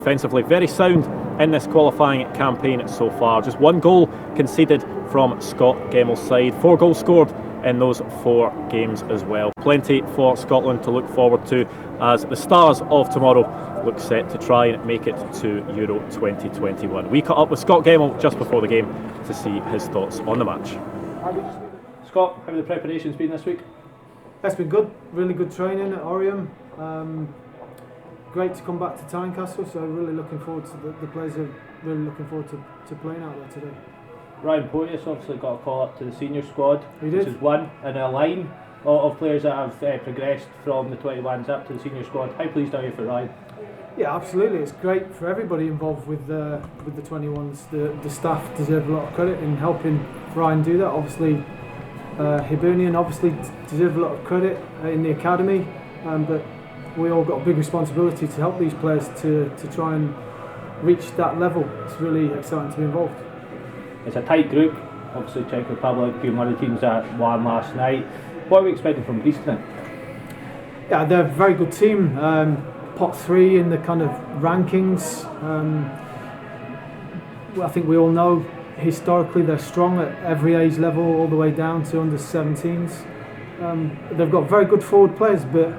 Defensively very sound in this qualifying campaign so far. Just one goal conceded from Scott Gemmell's side. 4 goals scored in those 4 games as well. Plenty for Scotland to look forward to as the stars of tomorrow look set to try and make it to Euro 2021. We caught up with Scott Gemmell just before the game to see his thoughts on the match. Scott, how have the preparations been this week? It's been good, really good training at Oriam. Great to come back to Tynecastle, so really looking forward to the players are really looking forward to playing out there today. Ryan Porteous obviously got a call up to the senior squad, which is one in a line of players that have progressed from the 21s up to the senior squad. How pleased are you for Ryan? Yeah, absolutely. It's great for everybody involved with the 21s. The staff deserve a lot of credit in helping Ryan do that. Obviously, Hibernian obviously deserve a lot of credit in the academy, but we all got a big responsibility to help these players to try and reach that level. It's really exciting to be involved. It's a tight group. Obviously Czech Republic being one of the teams that won last night. What are we expecting from Greece tonight? Yeah, they're a very good team. Pot 3 in the kind of rankings. I think we all know historically they're strong at every age level, all the way down to under 17s. They've got very good forward players, but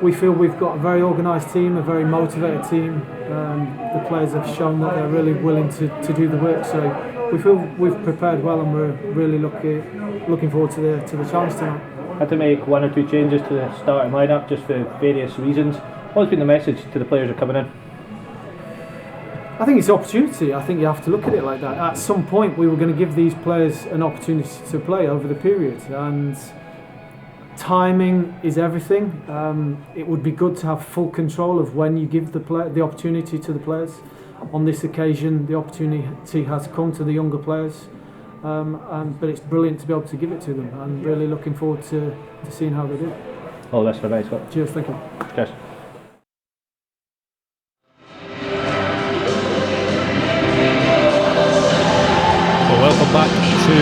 we feel we've got a very organised team, a very motivated team. The players have shown that they're really willing to do the work, so we feel we've prepared well and we're really looking forward to the challenge tonight. Had to make 1 or 2 changes to the starting lineup just for various reasons. What's been the message to the players who are coming in? I think it's opportunity. I think you have to look at it like that. At some point we were going to give these players an opportunity to play over the period, and timing is everything. It would be good to have full control of when you give the opportunity to the players. On this occasion, the opportunity has come to the younger players, but it's brilliant to be able to give it to them. I'm really looking forward to seeing how they do. Oh, that's very nice, Scott. Cheers, thank you. Cheers. Welcome back to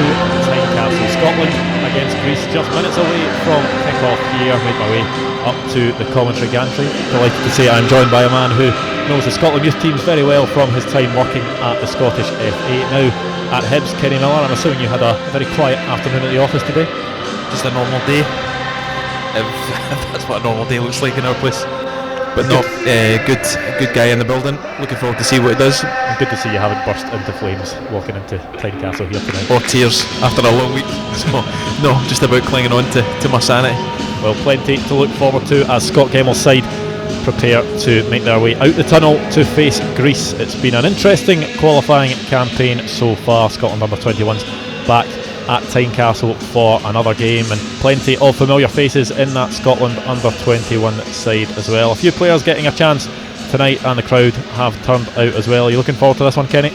Tynecastle. Scotland against Greece, just minutes away from kick-off here. Made my way up to the commentary gantry. Delighted to say I'm joined by a man who knows the Scotland youth teams very well from his time working at the Scottish FA. Now at Hibs, Kenny Miller. I'm assuming you had a very quiet afternoon at the office today? Just a normal day, if that's what a normal day looks like in our place. But no, good guy in the building. Looking forward to see what he does. And good to see you haven't burst into flames walking into Tynecastle here tonight. Or tears after a long week. So no, just about clinging on to my sanity. Well, plenty to look forward to as Scott Gemmell's side prepare to make their way out the tunnel to face Greece. It's been an interesting qualifying campaign so far. Scotland Under-21s back at Tynecastle for another game, and plenty of familiar faces in that Scotland Under-21 side as well. A few players getting a chance tonight, and the crowd have turned out as well. Are you looking forward to this one, Kenny?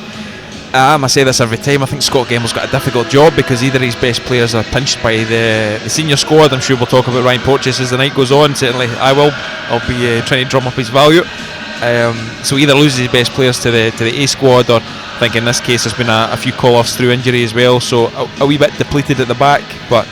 I say this every time. I think Scott Gemmell's got a difficult job because either his best players are pinched by the senior squad. I'm sure we'll talk about Ryan Porteous as the night goes on. Certainly I will. I'll be trying to drum up his value. So either loses his best players to the A squad, or I think in this case there's been a few call-offs through injury as well. So a wee bit depleted at the back, but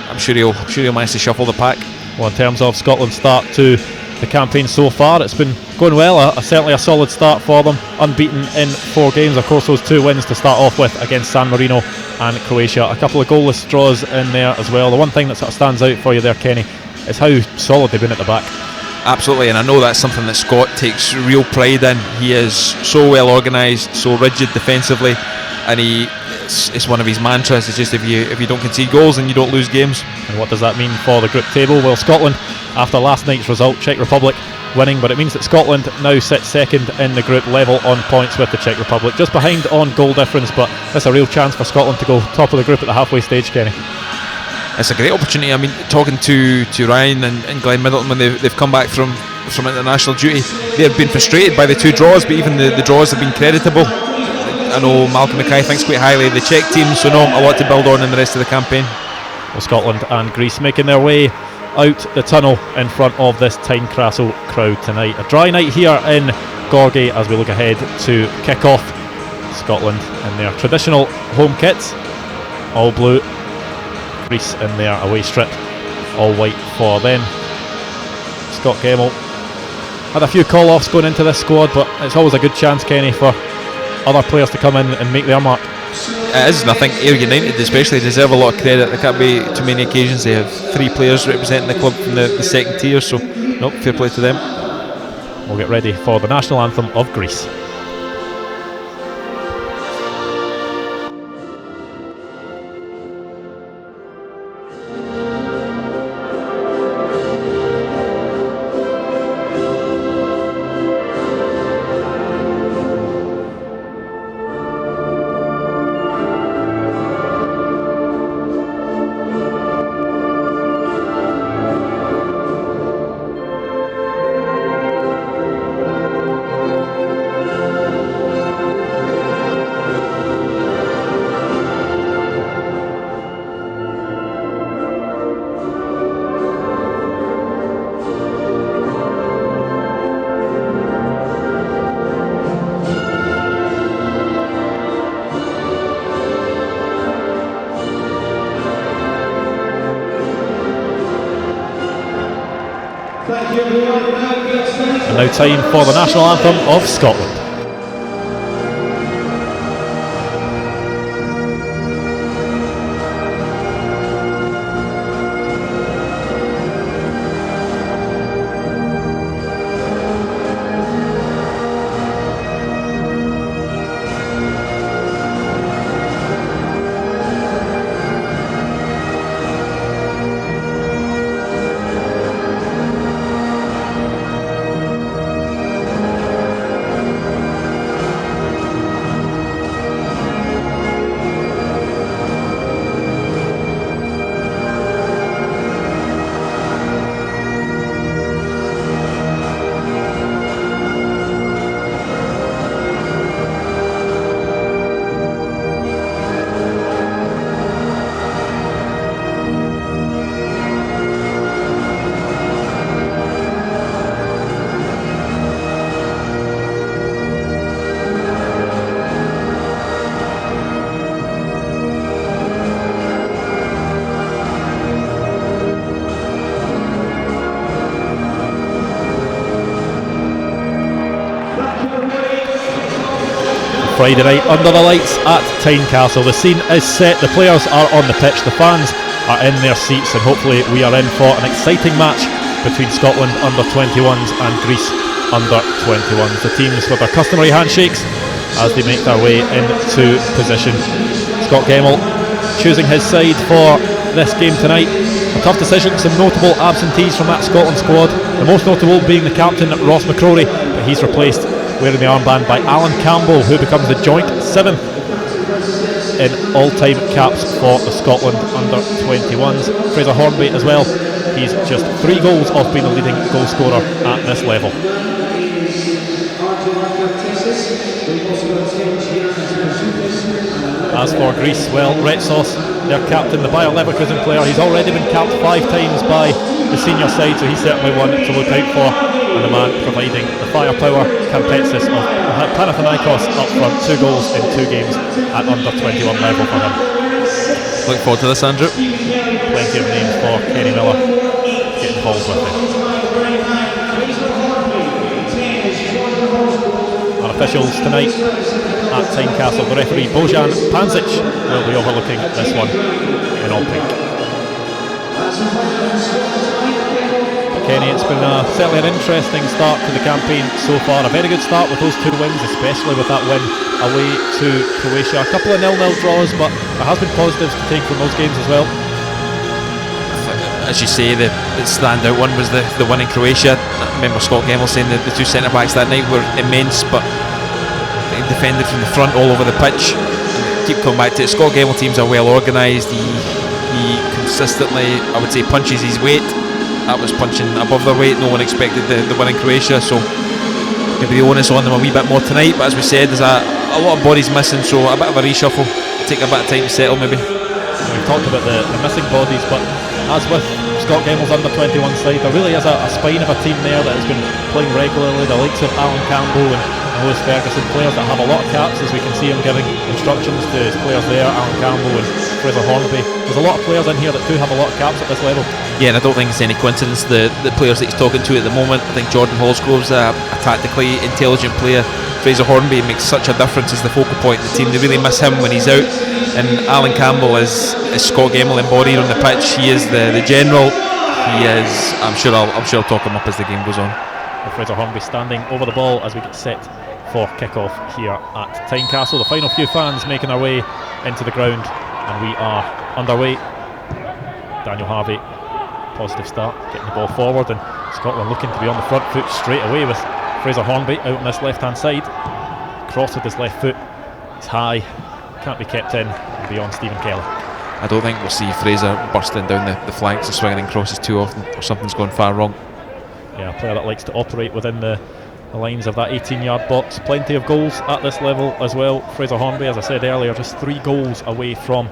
I'm sure he'll manage to shuffle the pack. Well, in terms of Scotland's start to the campaign so far, it's been going well. Certainly a solid start for them, unbeaten in 4 games. Of course, those 2 wins to start off with against San Marino and Croatia. A couple of goalless draws in there as well. The one thing that sort of stands out for you there, Kenny, is how solid they've been at the back. Absolutely, and I know that's something that Scott takes real pride in. He is so well organised, so rigid defensively, and it's one of his mantras. It's just if you don't concede goals, then you don't lose games. And what does that mean for the group table? Well, Scotland, after last night's result, Czech Republic winning, but it means that Scotland now sits second in the group, level on points with the Czech Republic, just behind on goal difference. But that's a real chance for Scotland to go top of the group at the halfway stage, Kenny. It's a great opportunity. I mean, talking to Ryan and Glenn Middleton when they've come back from international duty, they've been frustrated by the 2 draws, but even the draws have been creditable. I know Malcolm Mackay thinks quite highly of the Czech team, so no, a lot to build on in the rest of the campaign. Well, Scotland and Greece making their way out the tunnel in front of this Tynecastle crowd tonight. A dry night here in Gorgie as we look ahead to kick-off. Scotland in their traditional home kits, all blue. Greece in their away strip, all white for them. Scott Gemmell had a few call-offs going into this squad, but it's always a good chance, Kenny, for other players to come in and make their mark. It is, and I think Ayr United especially deserve a lot of credit. There can't be too many occasions they have 3 players representing the club from the second tier, so no, fair play to them. We'll get ready for the national anthem of Greece. And now time for the national anthem of Scotland. Friday night under the lights at Tynecastle. The scene is set, the players are on the pitch, the fans are in their seats, and hopefully we are in for an exciting match between Scotland Under-21s and Greece Under-21s. The teams with their customary handshakes as they make their way into position. Scott Gemmell choosing his side for this game tonight. A tough decision, some notable absentees from that Scotland squad, the most notable being the captain Ross McCrory, but he's replaced wearing the armband by Alan Campbell, who becomes the joint 7th in all-time caps for the Scotland Under-21s. Fraser Hornby as well, he's just 3 goals off being the leading goal scorer at this level. As for Greece, well, Retsos, their captain, the Bayer Leverkusen player, he's already been capped 5 times by the senior side, so he's certainly one to look out for. And the man providing the firepower, Kamtetsis of Panathinaikos up front, 2 goals in 2 games at under-21 level for him. Looking forward to this, Andrew. Plenty of names for Kenny Miller getting involved with it. Our officials tonight at Tynecastle, the referee Bojan Panzic will be overlooking this one in all pink. Kenny, it's been certainly an interesting start to the campaign so far. A very good start with those 2 wins, especially with that win away to Croatia. A couple of 0-0 draws, but there has been positives to take from those games as well. As you say, the standout one was the win in Croatia. I remember Scott Gemmell saying that the 2 centre-backs that night were immense, but they defended from the front all over the pitch. Keep coming back to it. Scott Gemmell teams are well organised. He consistently, I would say, punches his weight. That was punching above their weight. No one expected the win in Croatia, so maybe the onus on them a wee bit more tonight. But as we said, there's a lot of bodies missing, so a bit of a reshuffle. Take a bit of time to settle, maybe. We've talked about the missing bodies, but as with Scott Gemmell's Under-21 side, there really is a spine of a team there that has been playing regularly. The likes of Alan Campbell and Lewis Ferguson, players that have a lot of caps, as we can see him giving instructions to his players there, Alan Campbell and Fraser Hornby. There's a lot of players in here that do have a lot of caps at this level. Yeah, and I don't think it's any coincidence the players that he's talking to at the moment. I think Jordan Hallsgrove's a tactically intelligent player. Fraser Hornby makes such a difference as the focal point of the team. They really miss him when he's out. And Alan Campbell is Scott Gemmell embodied on the pitch. He is the general. He is. I'm sure I'll talk him up as the game goes on. Well, Fraser Hornby standing over the ball as we get set for kick-off here at Tynecastle. The final few fans making their way into the ground, and we are underway. Daniel Harvey, positive start, getting the ball forward, and Scotland looking to be on the front foot straight away with Fraser Hornby out on this left-hand side. Cross with his left foot, it's high, can't be kept in, and beyond Stephen Kelly. I don't think we'll see Fraser bursting down the flanks and swinging in crosses too often, or something's gone far wrong. Yeah, a player that likes to operate within the lines of that 18-yard box. Plenty of goals at this level as well. Fraser Hornby, as I said earlier, just 3 goals away from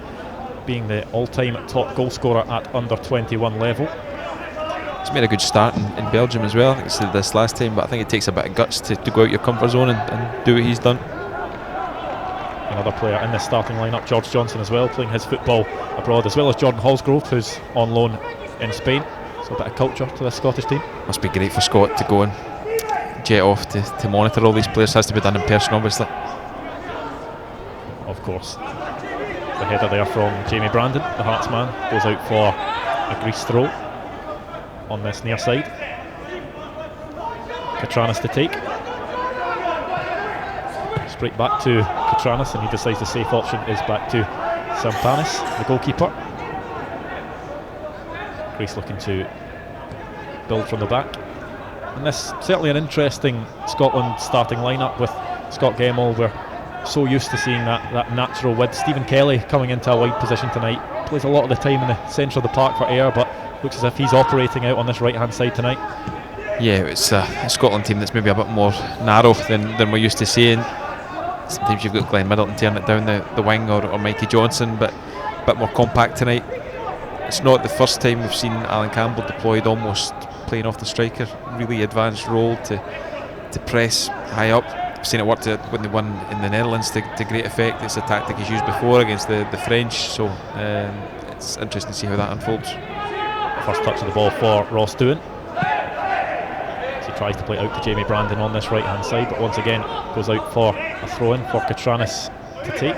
being the all-time top goal scorer at under-21 level. He's made a good start in Belgium as well. I think I said this last time, but I think it takes a bit of guts to go out your comfort zone and do what he's done. Another player in the starting lineup, George Johnson as well, playing his football abroad, as well as Jordan Hallsgrove, who's on loan in Spain. So a bit of culture to the Scottish team. Must be great for Scott to go and jet off to monitor all these players. Has to be done in person, obviously. Of course. The header there from Jamie Brandon, the Hearts man, goes out for a Greece throw on this near side. Katranis to take. Straight back to Katranis, and he decides the safe option is back to Sampanis, the goalkeeper. Greece looking to build from the back. And this certainly an interesting Scotland starting lineup with Scott Gemmell. We're so used to seeing that natural width. Stephen Kelly coming into a wide position tonight, plays a lot of the time in the centre of the park for air, but looks as if he's operating out on this right hand side tonight. Yeah, it's a Scotland team that's maybe a bit more narrow than we're used to seeing. Sometimes you've got Glenn Middleton tearing it down the wing, or Mikey Johnson, but a bit more compact tonight. It's not the first time we've seen Alan Campbell deployed almost playing off the striker, really advanced role to press high up. I've seen it work when they won in the Netherlands to great effect. It's a tactic he's used before against the French, so it's interesting to see how that unfolds. First touch of the ball for Ross Doohan. He tries to play it out to Jamie Brandon on this right hand side, but once again goes out for a throw in for Katranis to take.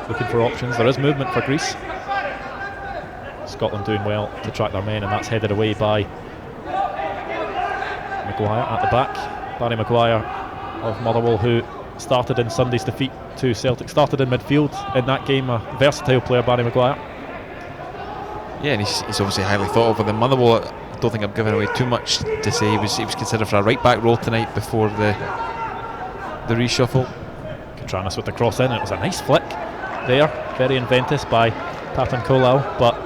Looking for options. There is movement for Greece. Scotland doing well to track their men, and that's headed away by Maguire at the back. Barry Maguire of Motherwell, who started in Sunday's defeat to Celtic, started in midfield in that game. A versatile player, Barry Maguire. Yeah, and he's obviously highly thought of within Motherwell. I don't think I'm giving away too much to say he was considered for a right back role tonight before the reshuffle. Katranis with the cross in. It was a nice flick there, very inventive by Papan Kolau, but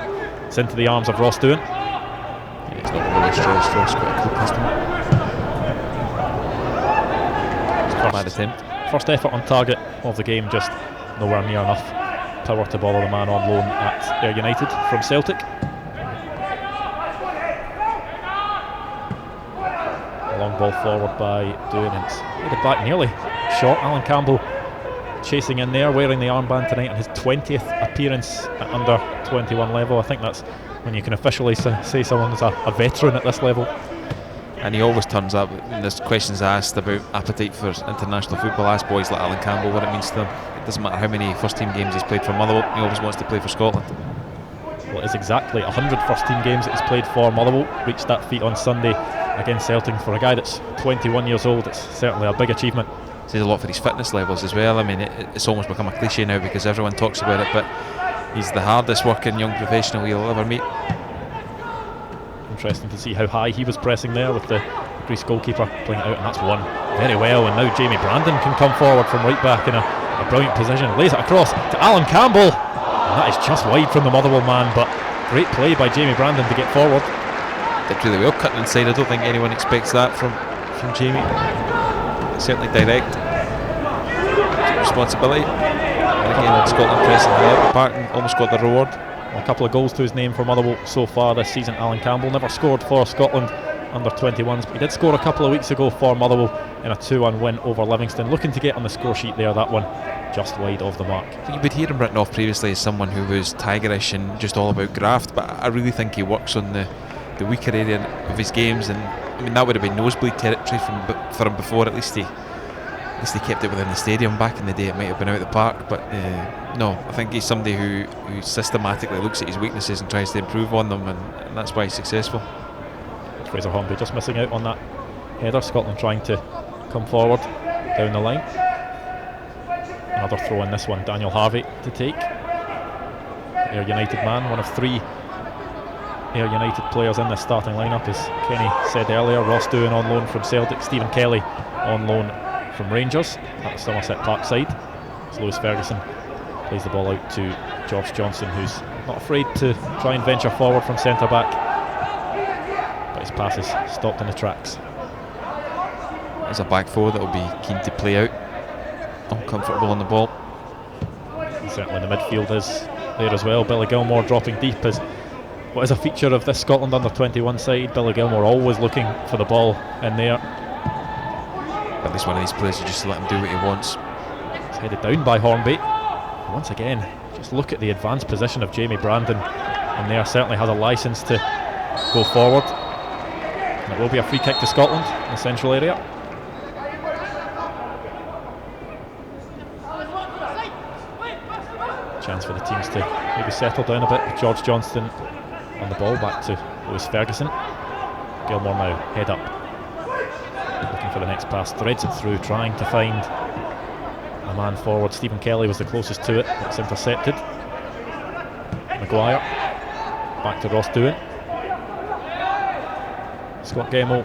it's into the arms of Ross Doohan. Yeah, he's not really stretched. Ross, quite a cool customer. Bad attempt. First effort on target of the game, just nowhere near enough power to bother the man on loan at Ayr United from Celtic. A long ball forward by Doohan, and it's headed back nearly short. Alan Campbell chasing in there, wearing the armband tonight on his 20th appearance at under 21 level. I think that's when you can officially say someone's a veteran at this level. And he always turns up when there's questions asked about appetite for international football. Ask boys like Alan Campbell what it means to them. It doesn't matter how many first team games he's played for Motherwell, he always wants to play for Scotland. Well, it is exactly 100 first team games that he's played for Motherwell. Reached that feat on Sunday against Celtic. For a guy that's 21 years old, it's certainly a big achievement. Says a lot for his fitness levels as well. I mean, it's almost become a cliche now because everyone talks about it, but he's the hardest working young professional you'll ever meet. Interesting to see how high he was pressing there with the Greece goalkeeper playing it out, and that's won very well. And now Jamie Brandon can come forward from right back in a brilliant position, lays it across to Alan Campbell, and that is just wide from the Motherwell man, but great play by Jamie Brandon to get forward. Did really well cutting inside. I don't think anyone expects that from Jamie. Certainly direct responsibility, and again Scotland pressing high up the park and almost got the reward. A couple of goals to his name for Motherwell so far this season. Alan Campbell never scored for Scotland Under-21s, but he did score a couple of weeks ago for Motherwell in a 2-1 win over Livingston. Looking to get on the score sheet there, that one just wide of the mark. I think you would hear him written off previously as someone who was tigerish and just all about graft, but I really think he works on the weaker area of his games, and I mean that would have been nosebleed territory for him before. At least he kept it within the stadium. Back in the day it might have been out of the park, but no, I think he's somebody who systematically looks at his weaknesses and tries to improve on them, and that's why he's successful. Fraser Hornby just missing out on that header. Scotland trying to come forward down the line. Another throw in this one, Daniel Harvey to take. Ayr United man, one of 3 Ayr United players in the starting lineup, as Kenny said earlier. Ross Doohan on loan from Celtic, Stephen Kelly on loan from Rangers at the Somerset Park side. As Lewis Ferguson plays the ball out to George Johnson, who's not afraid to try and venture forward from centre back, but his pass is stopped in the tracks. There's a back four that will be keen to play out, uncomfortable on the ball. And certainly the midfield is there as well. Billy Gilmore dropping deep is what is a feature of this Scotland Under-21 side. Billy Gilmore always looking for the ball in there. At least one of these players, you just let him do what he wants. It's headed down by Hornby. Once again, just look at the advanced position of Jamie Brandon, and there certainly has a licence to go forward. And it will be a free kick to Scotland in the central area. Chance for the teams to maybe settle down a bit. George Johnston on the ball, back to Lewis Ferguson. Gilmore now head up, looking for the next pass, threads it through, trying to find a man forward. Stephen Kelly was the closest to it, but it's intercepted. Maguire back to Ross Doohan. Scott Gemmell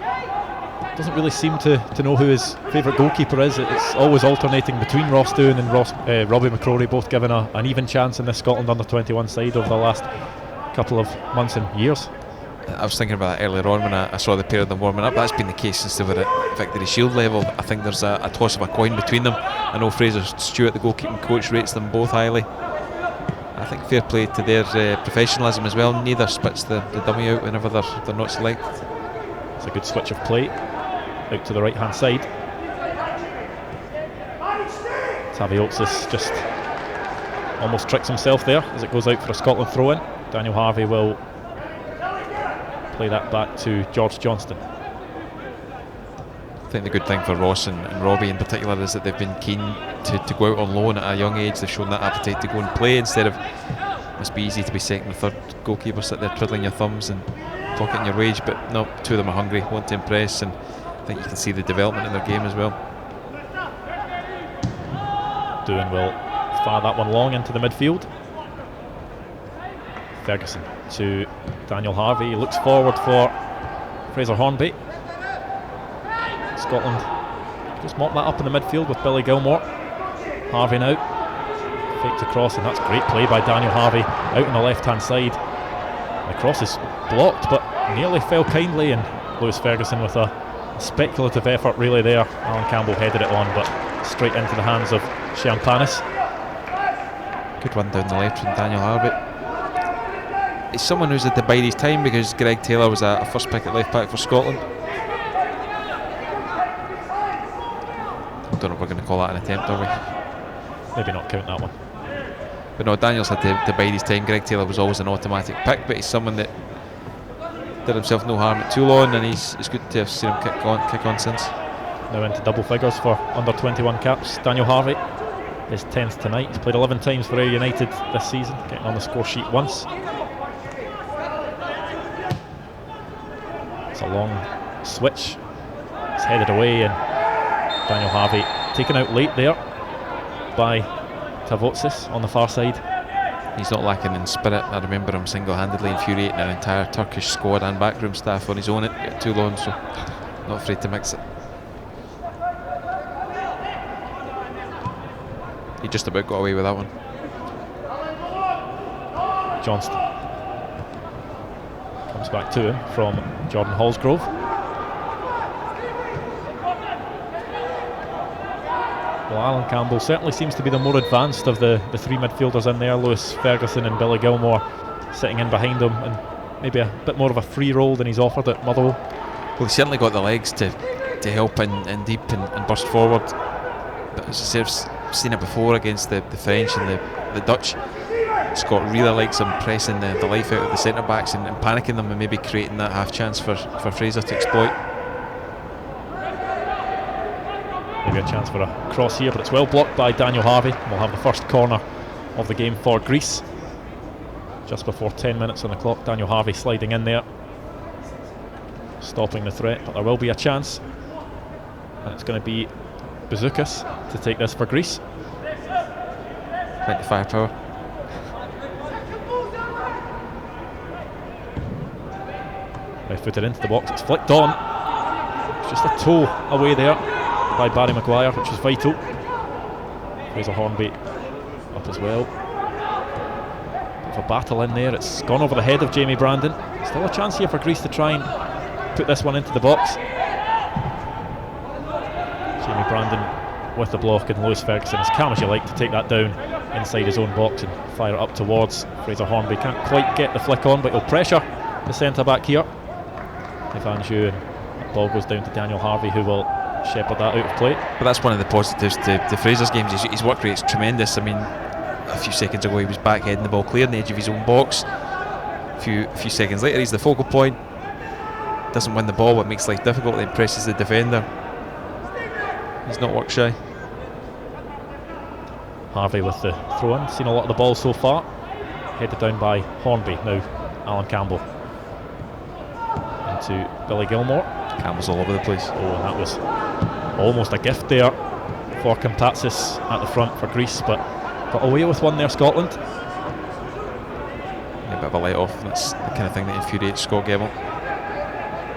doesn't really seem to know who his favourite goalkeeper is. It's always alternating between Ross Doohan and Robbie McCrory, both given an even chance in this Scotland Under-21 side over the last couple of months and years. I was thinking about that earlier on when I saw the pair of them warming up. That's been the case since they were at Victory Shield level. I think there's a toss of a coin between them. I know Fraser Stewart, the goalkeeping coach, rates them both highly. I think fair play to their professionalism as well. Neither spits the dummy out whenever they're not selected. It's a good switch of play out to the right hand side. Taviotis just almost tricks himself there as it goes out for a Scotland throw in. Daniel Harvey will play that back to George Johnston. I think the good thing for Ross and Robbie in particular is that they've been keen to go out on loan at a young age. They've shown that appetite to go and play instead of, must be easy to be second or third goalkeeper, sit there twiddling your thumbs and pocketing your wage, but no, 2 of them are hungry, want to impress, and I think you can see the development in their game as well. Doohan will fire that one long into the midfield. Ferguson to Daniel Harvey. He looks forward for Fraser Hornby. Scotland just mop that up in the midfield with Billy Gilmore. Harvey now faked across, and that's great play by Daniel Harvey out on the left hand side. The cross is blocked but nearly fell kindly, and Lewis Ferguson with a speculative effort really there. Alan Campbell headed it on, but straight into the hands of Chiampanis. Good one down the left from Daniel Harvey. He's someone who's had to bide his time because Greg Taylor was a first pick at left back for Scotland. I don't know if we're going to call that an attempt, are we? Maybe not count that one. But no, Daniel's had to bide his time. Greg Taylor was always an automatic pick, but he's someone that did himself no harm at Toulon, and it's good to have seen him kick on since. Now into double figures for under-21 caps. Daniel Harvey is 10th tonight. He's played 11 times for Ayr United this season, getting on the score sheet once. It's a long switch. It's headed away, and Daniel Harvey taken out late there by Tavotsis on the far side. He's not lacking in spirit. I remember him single-handedly infuriating an entire Turkish squad and backroom staff on his own at Toulon, so not afraid to mix it. He just about got away with that one. Johnston comes back to him from Jordan Hallsgrove. Well, Alan Campbell certainly seems to be the more advanced of the 3 midfielders in there. Lewis Ferguson and Billy Gilmore sitting in behind him, and maybe a bit more of a free role than he's offered at Motherwell. Well, he certainly got the legs to help in deep and burst forward. But as I say, I've seen it before against the French and the Dutch. Scott really likes him pressing the life out of the centre backs and panicking them and maybe creating that half chance for Fraser to exploit. Maybe a chance for a cross here, but it's well blocked by Daniel Harvey. We'll have the first corner of the game for Greece. Just before 10 minutes on the clock, Daniel Harvey sliding in there, stopping the threat, but there will be a chance. And it's going to be Bazoukas to take this for Greece. Plenty of firepower. Right footed into the box, it's flicked on. It's just a toe away there by Barry Maguire, which is vital. Fraser Hornby up as well. Bit of a battle in there, it's gone over the head of Jamie Brandon. Still a chance here for Greece to try and put this one into the box. Jamie Brandon with the block, and Lewis Ferguson, as calm as you like, to take that down inside his own box and fire it up towards Fraser Hornby. Can't quite get the flick on, but he'll pressure the centre back here, Evanju, and the ball goes down to Daniel Harvey, who will shepherd that out of play. But that's one of the positives to Fraser's games. His work rate's tremendous. I mean, a few seconds ago he was back heading the ball clear on the edge of his own box. A few seconds later he's the focal point, doesn't win the ball but makes life difficult, then presses the defender. He's not work shy. Harvey with the throw in, seen a lot of the ball so far. Headed down by Hornby, now Alan Campbell into Billy Gilmore. Campbell's all over the place. Oh, and that was almost a gift there for Kamptatsis at the front for Greece, but got away with one there, Scotland. Yeah, a bit of a let off, and that's the kind of thing that infuriates Scott Gemmell.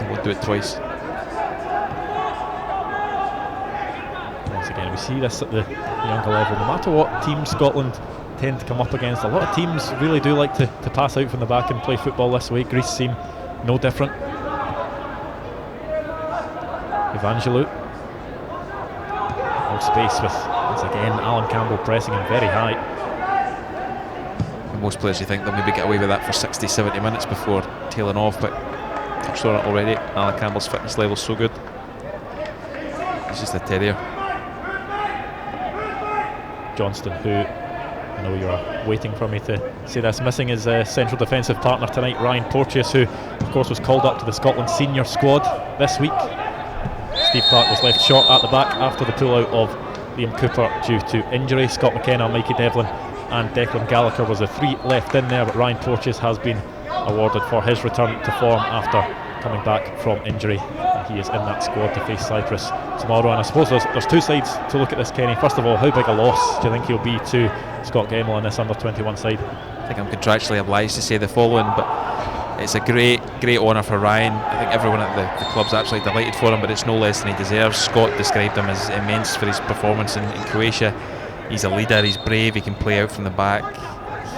He won't do it twice. Once again, we see this at the younger level. No matter what team Scotland tend to come up against, a lot of teams really do like to pass out from the back and play football this way. Greece seem no different. Evangelou. All space with, once again, Alan Campbell pressing him very high. And most players, you think they'll maybe get away with that for 60-70 minutes before tailing off, but touched on it already. Alan Campbell's fitness level's so good. He's just a terrier. Johnston, who I know you're waiting for me to say this, missing his central defensive partner tonight, Ryan Porteous, who of course was called up to the Scotland senior squad this week. Steve Clark was left short at the back after the pull-out of Liam Cooper due to injury. Scott McKenna, Mikey Devlin and Declan Gallagher was the three left in there, but Ryan Porteous has been awarded for his return to form after coming back from injury. He is in that squad to face Cyprus tomorrow, and I suppose there's two sides to look at this, Kenny. First of all, how big a loss do you think he'll be to Scott Gemmell in this under-21 side? I think I'm contractually obliged to say the following, but it's a great honour for Ryan. I think everyone at the club's absolutely delighted for him, but it's no less than he deserves. Scott described him as immense for his performance in Croatia. He's a leader, he's brave, he can play out from the back.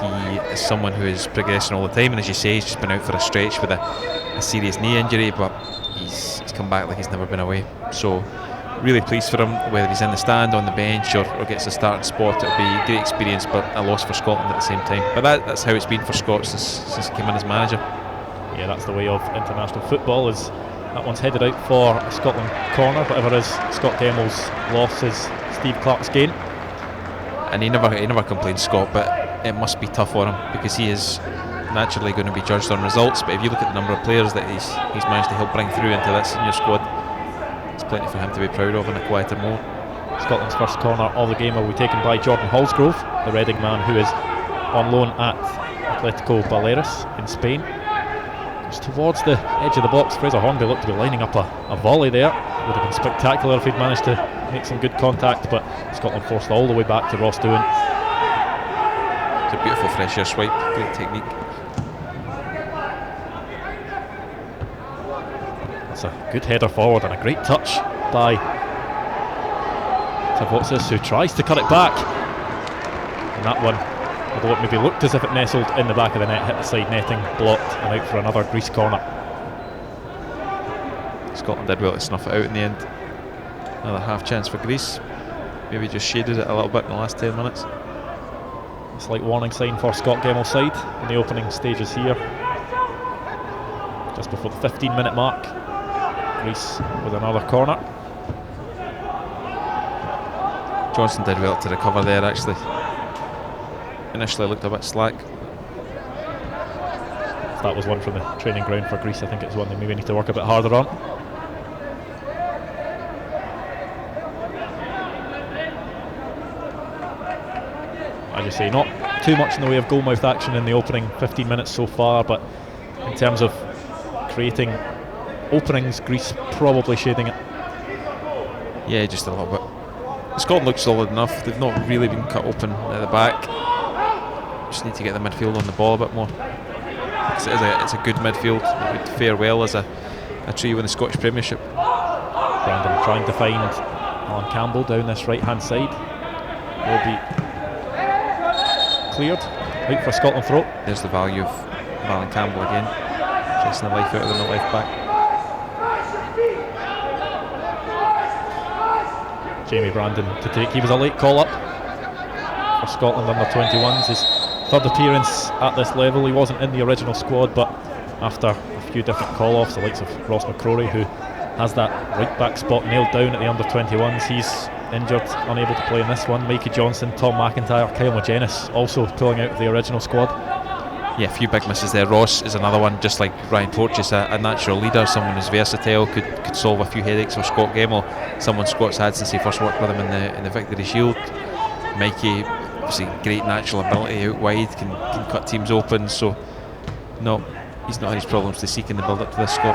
He is someone who is progressing all the time, and as you say, he's just been out for a stretch with a serious knee injury, but he's come back like he's never been away. So really pleased for him, whether he's in the stand, on the bench, or gets a starting spot. It'll be a great experience, but a loss for Scotland at the same time. But that's how it's been for Scott since he came in as manager. Yeah, that's the way of international football, is that one's headed out for a Scotland corner. Whatever is Scott Gemmell's loss is Steve Clark's gain. And he never complains, Scott, but it must be tough on him because he is naturally going to be judged on results. But if you look at the number of players that he's managed to help bring through into that senior squad, it's plenty for him to be proud of in a quieter mode. Scotland's first corner of the game will be taken by Jordan Hallsgrove, the Reading man who is on loan at Atletico Baleares in Spain. Just towards the edge of the box, Fraser Hornby looked to be lining up a volley there. It would have been spectacular if he'd managed to make some good contact, but Scotland forced all the way back to Ross Doohan. It's a beautiful fresh air swipe, great technique. It's a good header forward and a great touch by Tavotsis, who tries to cut it back. And that one, although it maybe looked as if it nestled in the back of the net, hit the side netting, blocked, and out for another Greece corner. Scotland did well to snuff it out in the end. Another half chance for Greece. Maybe just shaded it a little bit in the last 10 minutes. A slight warning sign for Scott Gemmell's side in the opening stages here. Just before the 15-minute mark. Greece with another corner. Johnson did well to recover there actually. Initially looked a bit slack. If that was one from the training ground for Greece, I think it's one they maybe need to work a bit harder on. As you say, not too much in the way of goal-mouth action in the opening 15 minutes so far, but in terms of creating openings, Greece probably shading it. Yeah, just a little bit. Scotland looks solid enough. They've not really been cut open at the back. Just need to get the midfield on the ball a bit more. It's a good midfield. It would fare well as a trio in the Scottish Premiership. Brandon trying to find Alan Campbell down this right-hand side. Will be cleared out for Scotland throw. There's the value of Alan Campbell again, chasing the life out of them at left back. Jamie Brandon to take. He was a late call up for Scotland Under-21s. His third appearance at this level. He wasn't in the original squad, but after a few different call-offs, the likes of Ross McCrory, who has that right back spot nailed down at the Under-21s, he's injured, unable to play in this one. Mikey Johnson, Tom McIntyre, Kyle McGuinness also pulling out of the original squad. Yeah, a few big misses there. Ross is another one, just like Ryan Porteous, a natural leader, someone who's versatile, could solve a few headaches for Scott Gamble, someone Scott's had since he first worked with him in the Victory Shield. Mikey, obviously great natural ability out wide, can cut teams open, so no, he's not had his problems to seek in the build-up to this, Scott.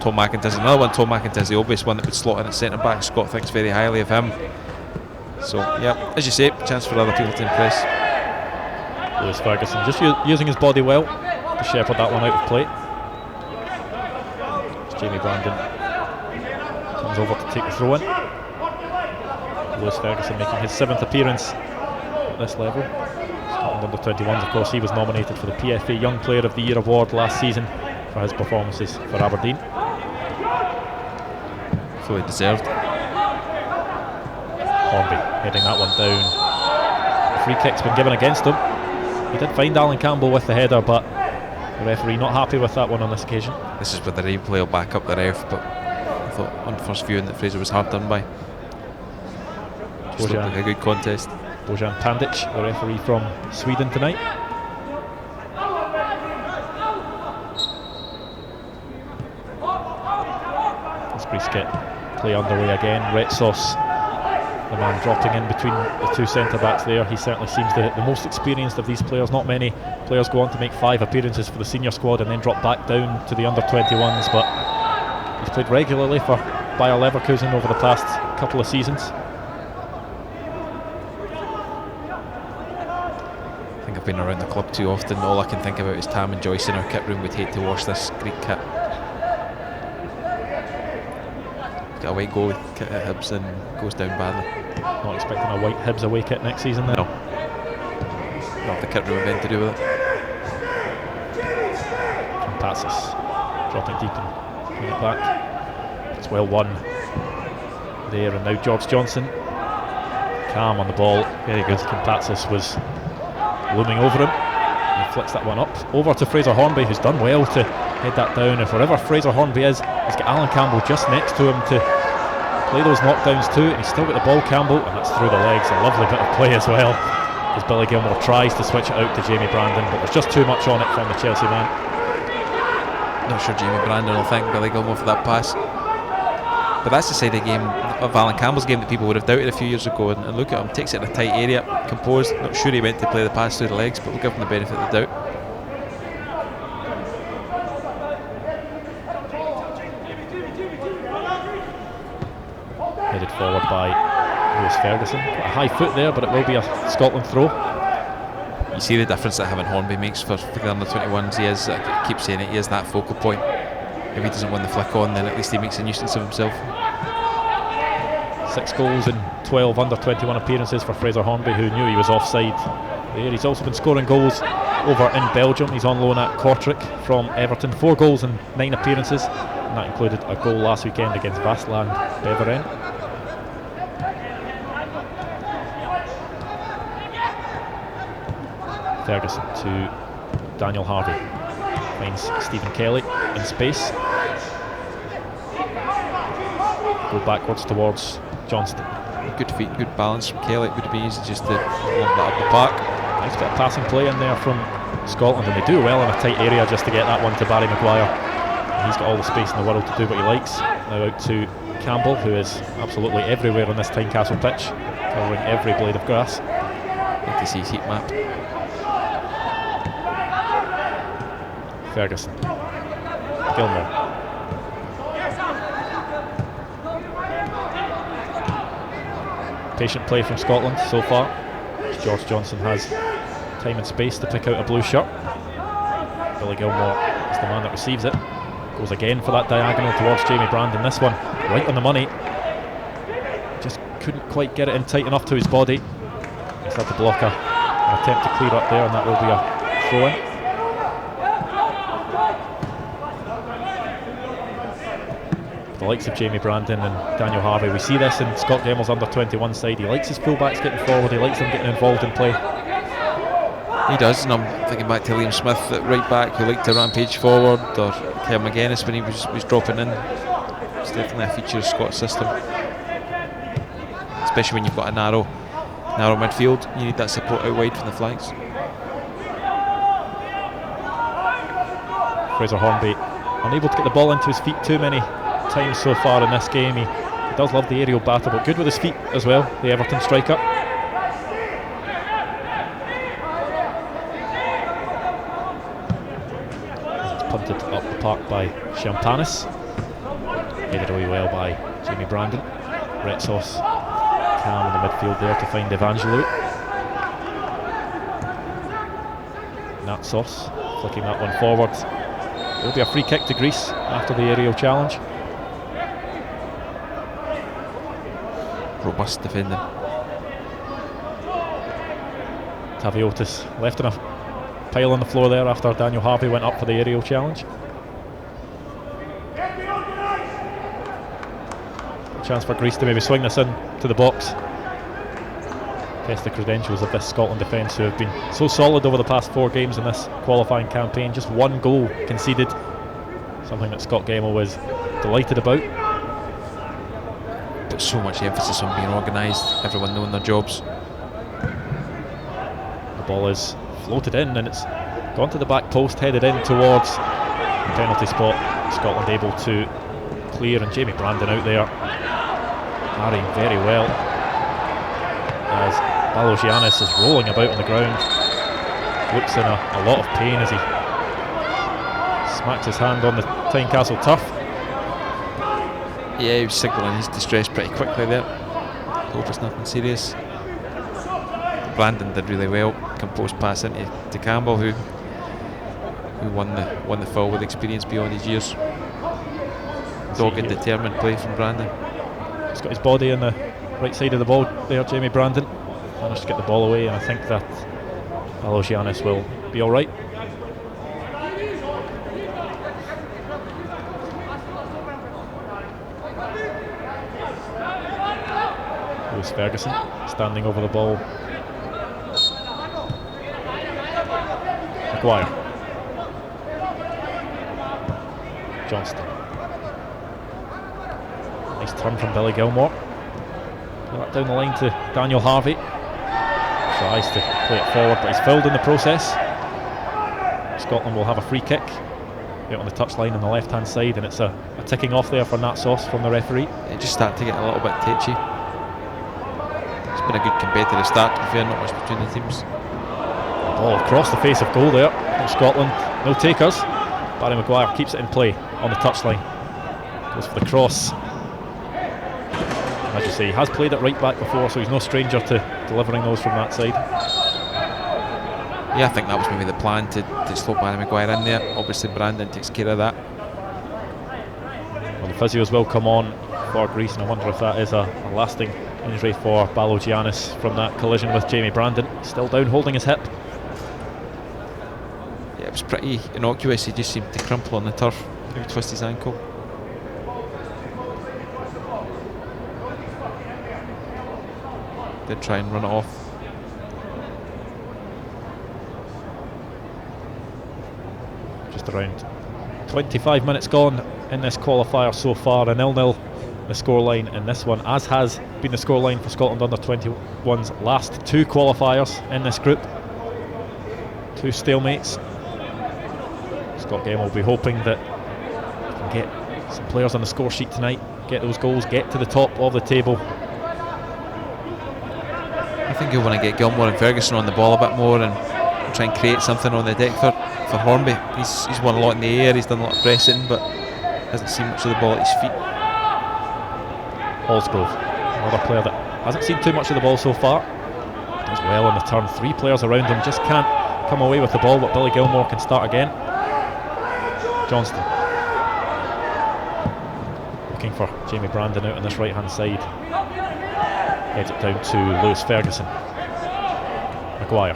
Tom McIntyre's another one. Tom McIntyre's the obvious one that would slot in at centre-back. Scott thinks very highly of him. So, yeah, as you say, chance for other people to impress. Lewis Ferguson just using his body well to shepherd that one out of play. It's Jamie Brandon comes over to take the throw in. Lewis Ferguson making his 7th appearance at this level. Scotland Under-21s, of course, he was nominated for the PFA Young Player of the Year award last season for his performances for Aberdeen. Fully deserved. Hornby heading that one down. The free kick's been given against him. He did find Alan Campbell with the header, but the referee not happy with that one on this occasion. This is where the replay will back up the ref, but I thought on first viewing that Fraser was hard done by. Just looked like a good contest. Bojan Pandic, the referee from Sweden tonight. As Greece get play underway again, Retsos, the man dropping in between the two centre-backs there. He certainly seems the most experienced of these players. Not many players go on to make 5 appearances for the senior squad and then drop back down to the Under-21s, but he's played regularly for Bayer Leverkusen over the past couple of seasons. I think I've been around the club too often. All I can think about is Tam and Joyce in our kit room. Would hate to wash this Greek kit. Got a white goal kit at Hibs and goes down badly. Not expecting a white Hibs away kit next season then? No. Not the kit room event to do with it. Passes dropping deep and putting it back. It's well won there, and now George Johnson calm on the ball. Very good. Kimpatsis was looming over him. He flicks that one up over to Fraser Hornby, who's done well to head that down. And wherever Fraser Hornby is, he's got Alan Campbell just next to him to play those knockdowns too, and he's still got the ball, Campbell, and that's through the legs. A lovely bit of play as well, as Billy Gilmore tries to switch it out to Jamie Brandon, but there's just too much on it from the Chelsea man. Not sure Jamie Brandon will thank Billy Gilmore for that pass. But that's the side of the game, of Alan Campbell's game, that people would have doubted a few years ago, and look at him, takes it in a tight area, composed. Not sure he meant to play the pass through the legs, but we'll give him the benefit of the doubt. Headed forward by Lewis Ferguson. Got a high foot there, but it will be a Scotland throw. You see the difference that having Hornby makes for the Under-21s. He is, I keep saying it, he is that focal point. If he doesn't win the flick on, then at least he makes a nuisance of himself. 6 goals in 12 Under-21 appearances for Fraser Hornby, who knew he was offside there. He's also been scoring goals over in Belgium. He's on loan at Kortrijk from Everton. 4 goals in 9 appearances, and that included a goal last weekend against Vassland Beveren. Ferguson to Daniel Harvey, finds Stephen Kelly in space. go backwards towards Johnston. Good feet, good balance from Kelly. It would have been easy just to lob that up the park. Nice bit of passing play in there from Scotland, and they do well in a tight area just to get that one to Barry Maguire. He's got all the space in the world to do what he likes. Now out to Campbell, who is absolutely everywhere on this Tynecastle pitch, covering every blade of grass. Good to see his heat map. Ferguson, Gilmore, patient play from Scotland so far. George Johnson has time and space to pick out a blue shirt. Billy Gilmore is the man that receives it. Goes again for that diagonal towards Jamie Brandon. This one right on the money. Just couldn't quite get it in tight enough to his body. He's had to block an attempt to clear up there, and that will be a throw-in. The likes of Jamie Brandon and Daniel Harvey, we see this in Scott Gemmell's under-21 side. He likes his fullbacks getting forward, he likes them getting involved in play. He does, and I'm thinking back to Liam Smith at right back, who liked to rampage forward, or Kevin McGuinness when he was dropping in. It's definitely a feature of Scott's system, especially when you've got a narrow midfield. You need that support out wide from the flanks. Fraser Hornby unable to get the ball into his feet too many times so far in this game. He does love the aerial battle, but good with his feet as well, the Everton striker. It's punted up the park by Champanis, headed away well by Jamie Brandon. Retsos calm in the midfield there to find Evangelou. Natsos flicking that one forward. It will be a free kick to Greece after the aerial challenge. Robust defending. Taviotis left in a pile on the floor there after Daniel Harvey went up for the aerial challenge. A chance for Greece to maybe swing this in to the box. Test the credentials of this Scotland defence, who have been so solid over the past 4 games in this qualifying campaign. Just 1 goal conceded, something that Scott Gemmell was delighted about. But so much emphasis on being organised, everyone knowing their jobs. The ball is floated in and it's gone to the back post, headed in towards the penalty spot. Scotland able to clear, and Jamie Brandon out there parrying very well as Balogiannis is rolling about on the ground. Looks in a lot of pain as he smacks his hand on the Tynecastle turf. Yeah, he was signalling his distress pretty quickly there. Hope it's nothing serious. Brandon did really well. Composed pass into to Campbell, who won the foul with experience beyond his years. Dogged and determined play from Brandon. He's got his body on the right side of the ball there, Jamie Brandon. Managed to get the ball away, and I think that Balogiannis will be alright. Lewis Ferguson standing over the ball. Maguire. Johnston. Nice turn from Billy Gilmore. Put that down the line to Daniel Harvey. Tries to play it forward, but he's fouled in the process. Scotland will have a free kick out on the touchline on the left hand side, and it's a ticking off there for Natsos from the referee. It just started to get a little bit tetchy. It's been a good competitive start, to be fair, not much between the teams. Ball across the face of goal there from Scotland. No takers. Barry Maguire keeps it in play on the touchline. Goes for the cross. As you say, he has played it right back before, so he's no stranger to delivering those from that side. Yeah, I think that was maybe the plan, to slow Barry Maguire in there. Obviously Brandon takes care of that. Well, the physios will come on for Greece, and I wonder if that is a lasting injury for Balogiannis from that collision with Jamie Brandon. Still down holding his hip. Yeah, it was pretty innocuous. He just seemed to crumple on the turf, maybe twist his ankle. Did try and run it off. Just around 25 minutes gone in this qualifier so far, a 0-0 the scoreline in this one, as has been the scoreline for Scotland Under-21's last 2 qualifiers in this group. 2 stalemates. Scott Game will be hoping that they can get some players on the score sheet tonight, get those goals, get to the top of the table. I think you'll want to get Gilmore and Ferguson on the ball a bit more and try and create something on the deck for Hornby. He's won a lot in the air, he's done a lot of pressing, but hasn't seen much of the ball at his feet. Hallsgrove, another player that hasn't seen too much of the ball so far. Does well on the turn. 3 players around him, just can't come away with the ball, but Billy Gilmore can start again. Johnston looking for Jamie Brandon out on this right hand side. Heads it down to Lewis Ferguson. Maguire.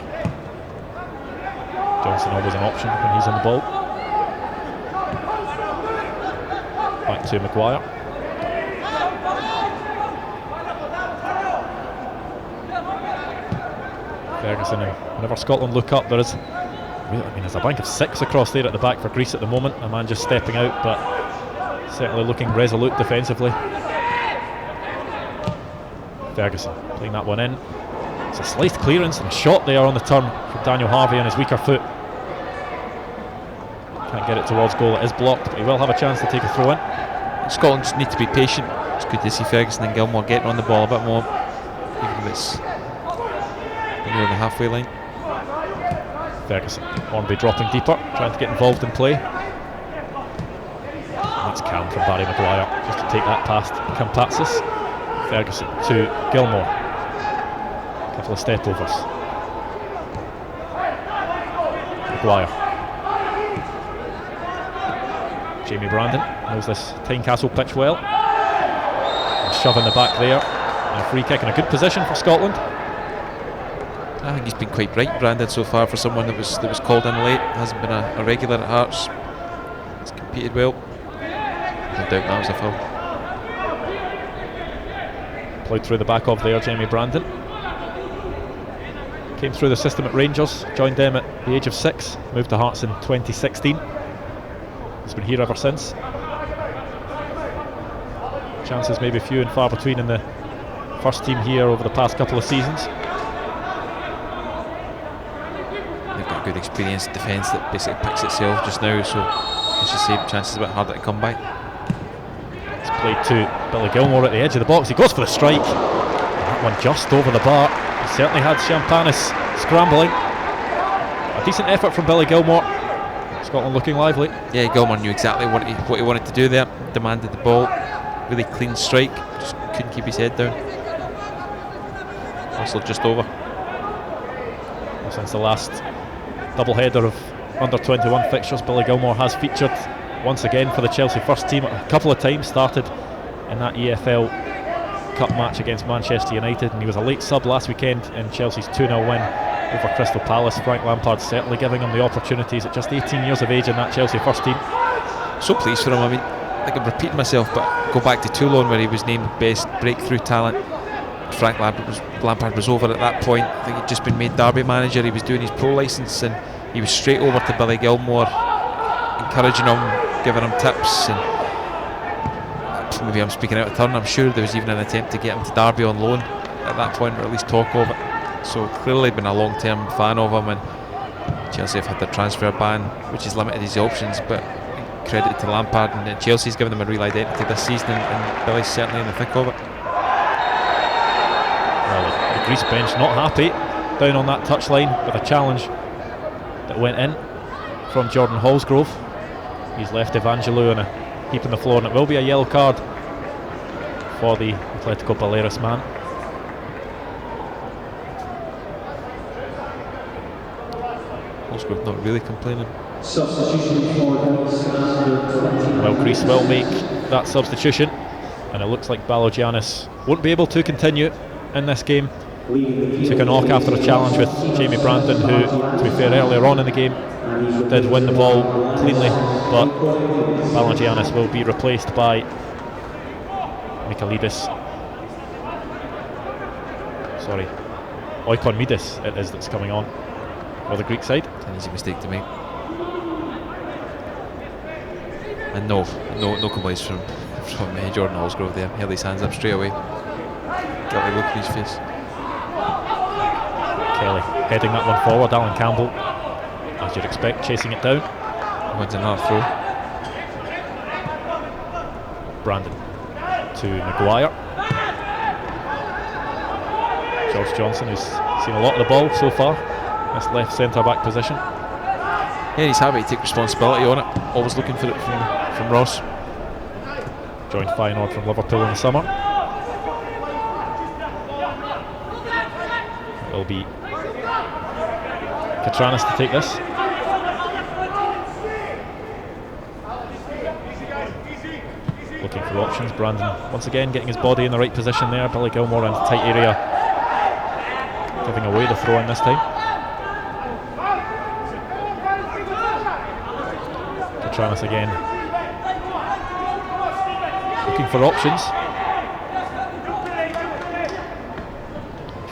Johnson always an option when he's on the ball. Back to Maguire. Ferguson, and whenever Scotland look up, there's a bank of 6 across there at the back for Greece at the moment. A man just stepping out, but certainly looking resolute defensively. Ferguson playing that one in. It's a sliced clearance and shot there on the turn from Daniel Harvey on his weaker foot. Can't get it towards goal, it is blocked, but he will have a chance to take a throw in. Scotland just need to be patient. It's good to see Ferguson and Gilmore getting on the ball a bit more, even if it's near the halfway line. Ferguson, Hornby dropping deeper, trying to get involved in play. That's calm from Barry Maguire, just to take that past Campatsis. Ferguson to Gilmore. Couple of step overs. Maguire. Jamie Brandon knows this Tynecastle pitch well. A shove in the back there. And a free kick in a good position for Scotland. I think he's been quite bright, Brandon, so far, for someone that was called in late. Hasn't been a regular at Hearts. He's competed well. No doubt that was a foul. Ploughed through the back of there, Jamie Brandon. Came through the system at Rangers, joined them at the age of 6, moved to Hearts in 2016. He's been here ever since. Chances maybe few and far between in the first team here over the past couple of seasons. They've got good experienced defence that basically picks itself just now, so as you say, chances a bit harder to come by. It's played to Billy Gilmore at the edge of the box. He goes for the strike. That one just over the bar. He certainly had Champanis scrambling. A decent effort from Billy Gilmore. Scotland looking lively. Yeah, Gilmore knew exactly what he wanted to do there. Demanded the ball. Really clean strike. Just couldn't keep his head down. Also just over. Well, since the last double-header of under-21 fixtures, Billy Gilmore has featured once again for the Chelsea first team a couple of times. Started in that EFL Cup match against Manchester United, and he was a late sub last weekend in Chelsea's 2-0 win over Crystal Palace. Frank Lampard certainly giving him the opportunities at just 18 years of age in that Chelsea first team. So pleased for him. I mean, I can repeat myself, but go back to Toulon where he was named best breakthrough talent. Frank Lampard was over at that point. I think he'd just been made Derby manager. He was doing his pro licence, and he was straight over to Billy Gilmore, encouraging him, giving him tips, and maybe I'm speaking out of turn. I'm sure there was even an attempt to get him to Derby on loan at that point, or at least talk of it. So clearly been a long-term fan of him, and Chelsea have had their transfer ban, which has limited his options, but credit to Lampard, and Chelsea's given them a real identity this season, and Billy's certainly in the thick of it. Well, the Greece bench not happy down on that touchline with a challenge that went in from Jordan Hallsgrove. He's left Evangelou on a heap on the floor, and it will be a yellow card for the Atletico Baleares man. Hallsgrove not really complaining. Well, Greece will make that substitution, and it looks like Balogiannis won't be able to continue in this game. Took a knock after a challenge with Jamie Brandon, who, to be fair, earlier on in the game did win the ball cleanly, but Balogiannis will be replaced by Oikonomidis it is that's coming on for the Greek side. An easy mistake to make. And no complaints from from Jordan Hallsgrove there. Held his hands up straight away. Guilty look on his face. Kelly heading that one forward. Alan Campbell, as you'd expect, chasing it down. Wins another throw. Brandon to Maguire. George Johnson, who's seen a lot of the ball so far, this left centre back position. Yeah, he's happy to take responsibility on it. Always looking for it from Ross. Joined Feyenoord from Liverpool in the summer. It will be Katranis to take this. Looking for options. Brandon once again getting his body in the right position there. Billy Gilmore in a tight area, giving away the throw in this time. Katranis again looking for options.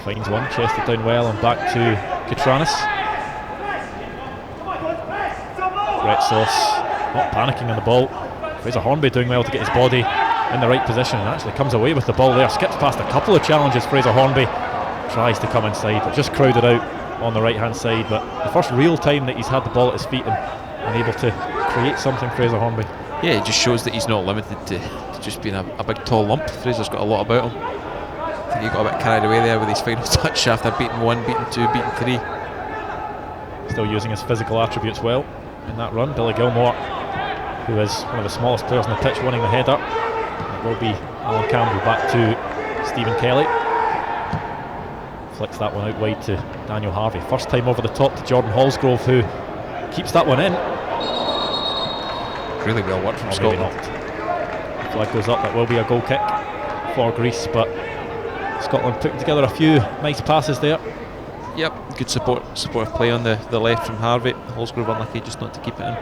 Finds one, chested down well and back to Katranis. Brett Sauce not panicking on the ball. Fraser Hornby doing well to get his body in the right position and actually comes away with the ball there. Skips past a couple of challenges. Fraser Hornby tries to come inside, but just crowded out on the right hand side. But the first real time that he's had the ball at his feet and able to create something, Fraser Hornby. Yeah, it just shows that he's not limited to just being a big tall lump. Fraser's got a lot about him. I think he got a bit carried away there with his final touch after beating 1, beating 2, beating 3. Still using his physical attributes well in that run. Billy Gilmore, who is one of the smallest players on the pitch, winning the header. It will be Alan Campbell back to Stephen Kelly. Flicks that one out wide to Daniel Harvey. First time over the top to Jordan Hallsgrove, who keeps that one in. Really well worked from Scotland. The flag goes up. That will be a goal kick for Greece, but Scotland putting together a few nice passes there. Yep, good supportive play on the left from Harvey. Hallsgrove unlucky just not to keep it in.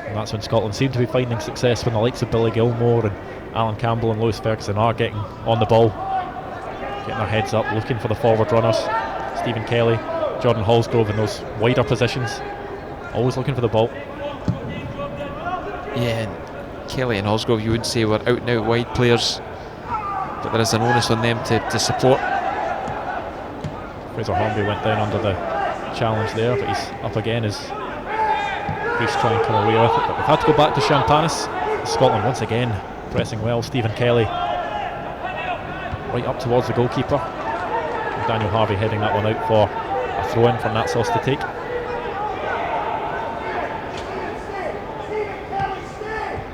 And that's when Scotland seem to be finding success, when the likes of Billy Gilmore and Alan Campbell and Lewis Ferguson are getting on the ball, getting their heads up, looking for the forward runners. Stephen Kelly, Jordan Hallsgrove in those wider positions, always looking for the ball. Yeah, and Kelly and Hallsgrove, you wouldn't say were out and out wide players, but there is an onus on them to support. Fraser Hornby went down under the challenge there, but he's up again as Greece try and come away with it. But we've had to go back to Champanis. Scotland once again pressing well. Stephen Kelly right up towards the goalkeeper. And Daniel Harvey heading that one out for a throw in for Natsos to take.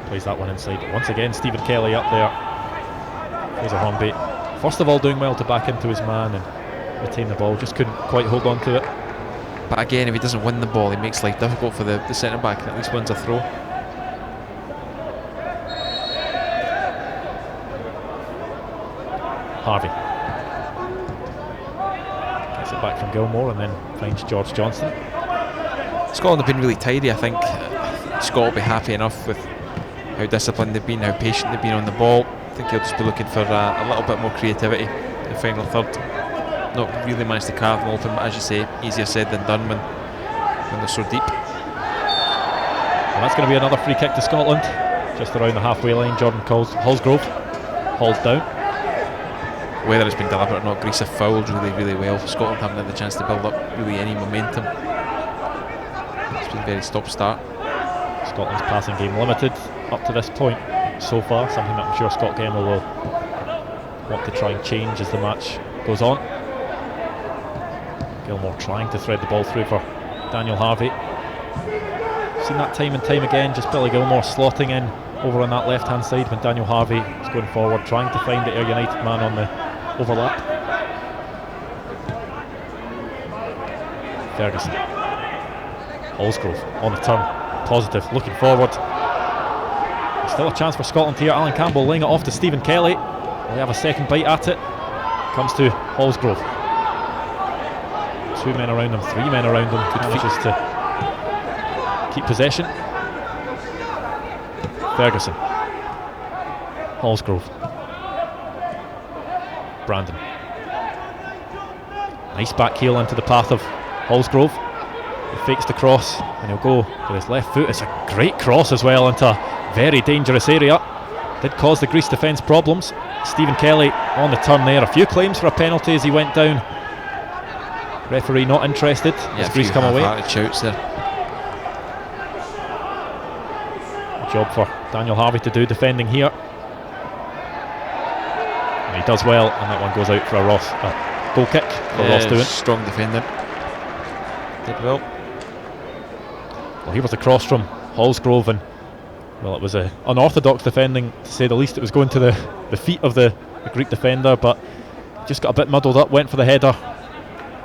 Plays that one inside. Once again Stephen Kelly up there. Fraser Hornby first of all doing well to back into his man and retain the ball, just couldn't quite hold on to it. But again, if he doesn't win the ball, he makes life difficult for the centre back and at least wins a throw. Harvey gets it back from Gilmore and then finds George Johnson. Scotland have been really tidy. I think Scott will be happy enough with how disciplined they've been, how patient they've been on the ball. I think he'll just be looking for a little bit more creativity in the final third. Not really managed to carve them open, but as you say, easier said than done when they're so deep. And that's going to be another free kick to Scotland, just around the halfway line. Jordan Hallsgrove hauls down. Whether it's been deliberate or not, Greece have fouled really well. Scotland haven't had the chance to build up really any momentum. It's been very stop-start. Scotland's passing game limited up to this point so far, something that I'm sure Scott Gemmell will want to try and change as the match goes on. Gilmore trying to thread the ball through for Daniel Harvey. Seen that time and time again, just Billy Gilmore slotting in over on that left hand side when Daniel Harvey is going forward, trying to find the Ayr United man on the overlap. Ferguson. Hallsgrove on the turn, positive, looking forward. Still a chance for Scotland here. Alan Campbell laying it off to Stephen Kelly. We have a second bite at it. Comes to Hallsgrove. 2 men around him, 3 men around him. Good manages to keep possession. Ferguson. Hallsgrove. Brandon. Nice back heel into the path of Hallsgrove. He fakes the cross and he'll go with his left foot. It's a great cross as well into a very dangerous area. Did cause the Greece defence problems. Stephen Kelly on the turn there. A few claims for a penalty as he went down. Referee not interested as Greece come away. Shouts there. A job for Daniel Harvey to do defending here. And he does well, and that one goes out for a goal kick for Ross Doohan. Strong defender. Did well. Well, here was a cross from Hallsgrove, and well, it was a unorthodox defending, to say the least. It was going to the feet of the Greek defender, but just got a bit muddled up, went for the header,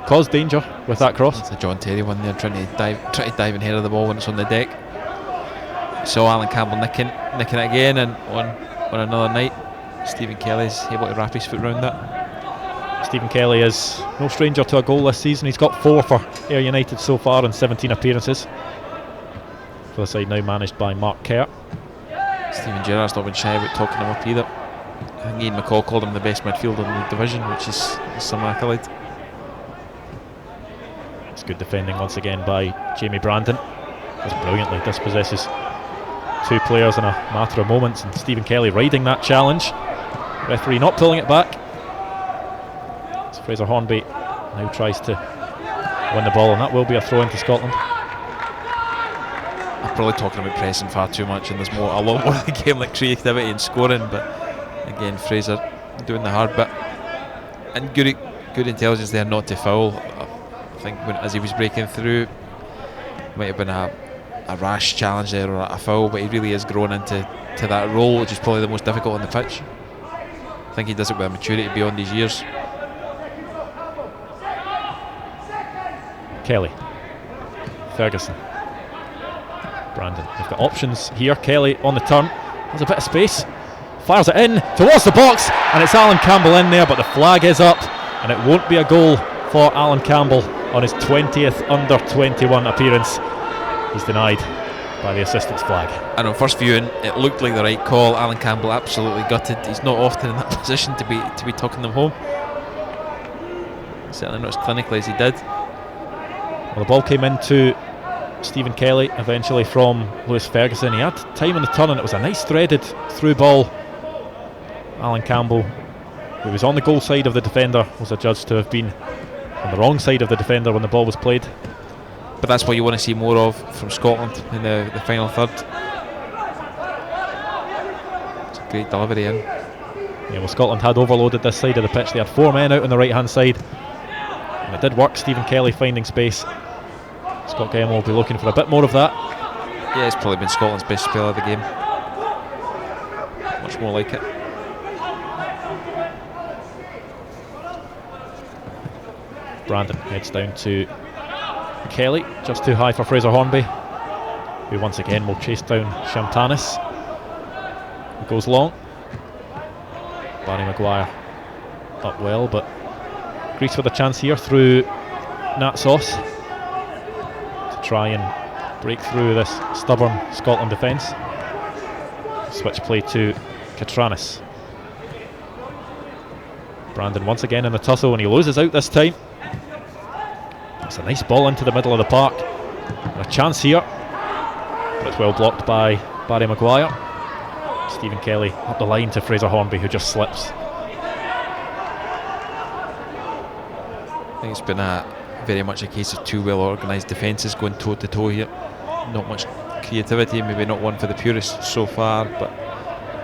caused danger with that cross. It's a John Terry one there, trying to dive and header the ball when it's on the deck. Saw Alan Campbell nicking it again, and on another night, Stephen Kelly's able to wrap his foot around that. Stephen Kelly is no stranger to a goal this season. He's got 4 for Ayr United so far in 17 appearances. For the side now managed by Mark Kerr. Stephen Gerrard's not been shy about talking him up either. I think Ian McCall called him the best midfielder in the division, which is some accolade. It's good defending once again by Jamie Brandon. Just brilliantly dispossesses 2 players in a matter of moments, and Stephen Kelly riding that challenge. Referee not pulling it back. As Fraser Hornby now tries to win the ball, and that will be a throw into Scotland. I'm probably talking about pressing far too much, and there's a lot more of the game like creativity and scoring, but again Fraser doing the hard bit, and good intelligence there not to foul. I think as he was breaking through, it might have been a rash challenge there or a foul, but he really is grown into that role, which is probably the most difficult on the pitch. I think he does it with a maturity beyond his years. Kelly, Ferguson, Brandon. They've got options here. Kelly on the turn, has a bit of space, fires it in towards the box, and it's Alan Campbell in there, but the flag is up, and it won't be a goal for Alan Campbell on his 20th under-21 appearance. He's denied by the assistant's flag. And on first viewing, it looked like the right call. Alan Campbell absolutely gutted. He's not often in that position to be tucking them home. Certainly not as clinically as he did. Well, the ball came into Stephen Kelly eventually from Lewis Ferguson. He had time on the turn, and it was a nice threaded through ball. Alan Campbell, who was on the goal side of the defender, was adjudged to have been on the wrong side of the defender when the ball was played. But that's what you want to see more of from Scotland in the final third. It's a great delivery in. Yeah, well, Scotland had overloaded this side of the pitch. They had 4 men out on the right hand side, and it did work. Stephen Kelly finding space. Scott Gemmell will be looking for a bit more of that. Yeah, it's probably been Scotland's best spell of the game. Much more like it. Brandon heads down to Kelly, just too high for Fraser Hornby, who once again will chase down Shamtanis. It goes long. Barry Maguire up well, but Greece with a chance here through Natsos to try and break through this stubborn Scotland defence. Switch play to Katranis. Brandon once again in the tussle, and he loses out this time. It's a nice ball into the middle of the park. And a chance here, but it's well blocked by Barry Maguire. Stephen Kelly up the line to Fraser Hornby, who just slips. I think it's been very much a case of 2 well organised defences going toe to toe here. Not much creativity, maybe not one for the purists so far, but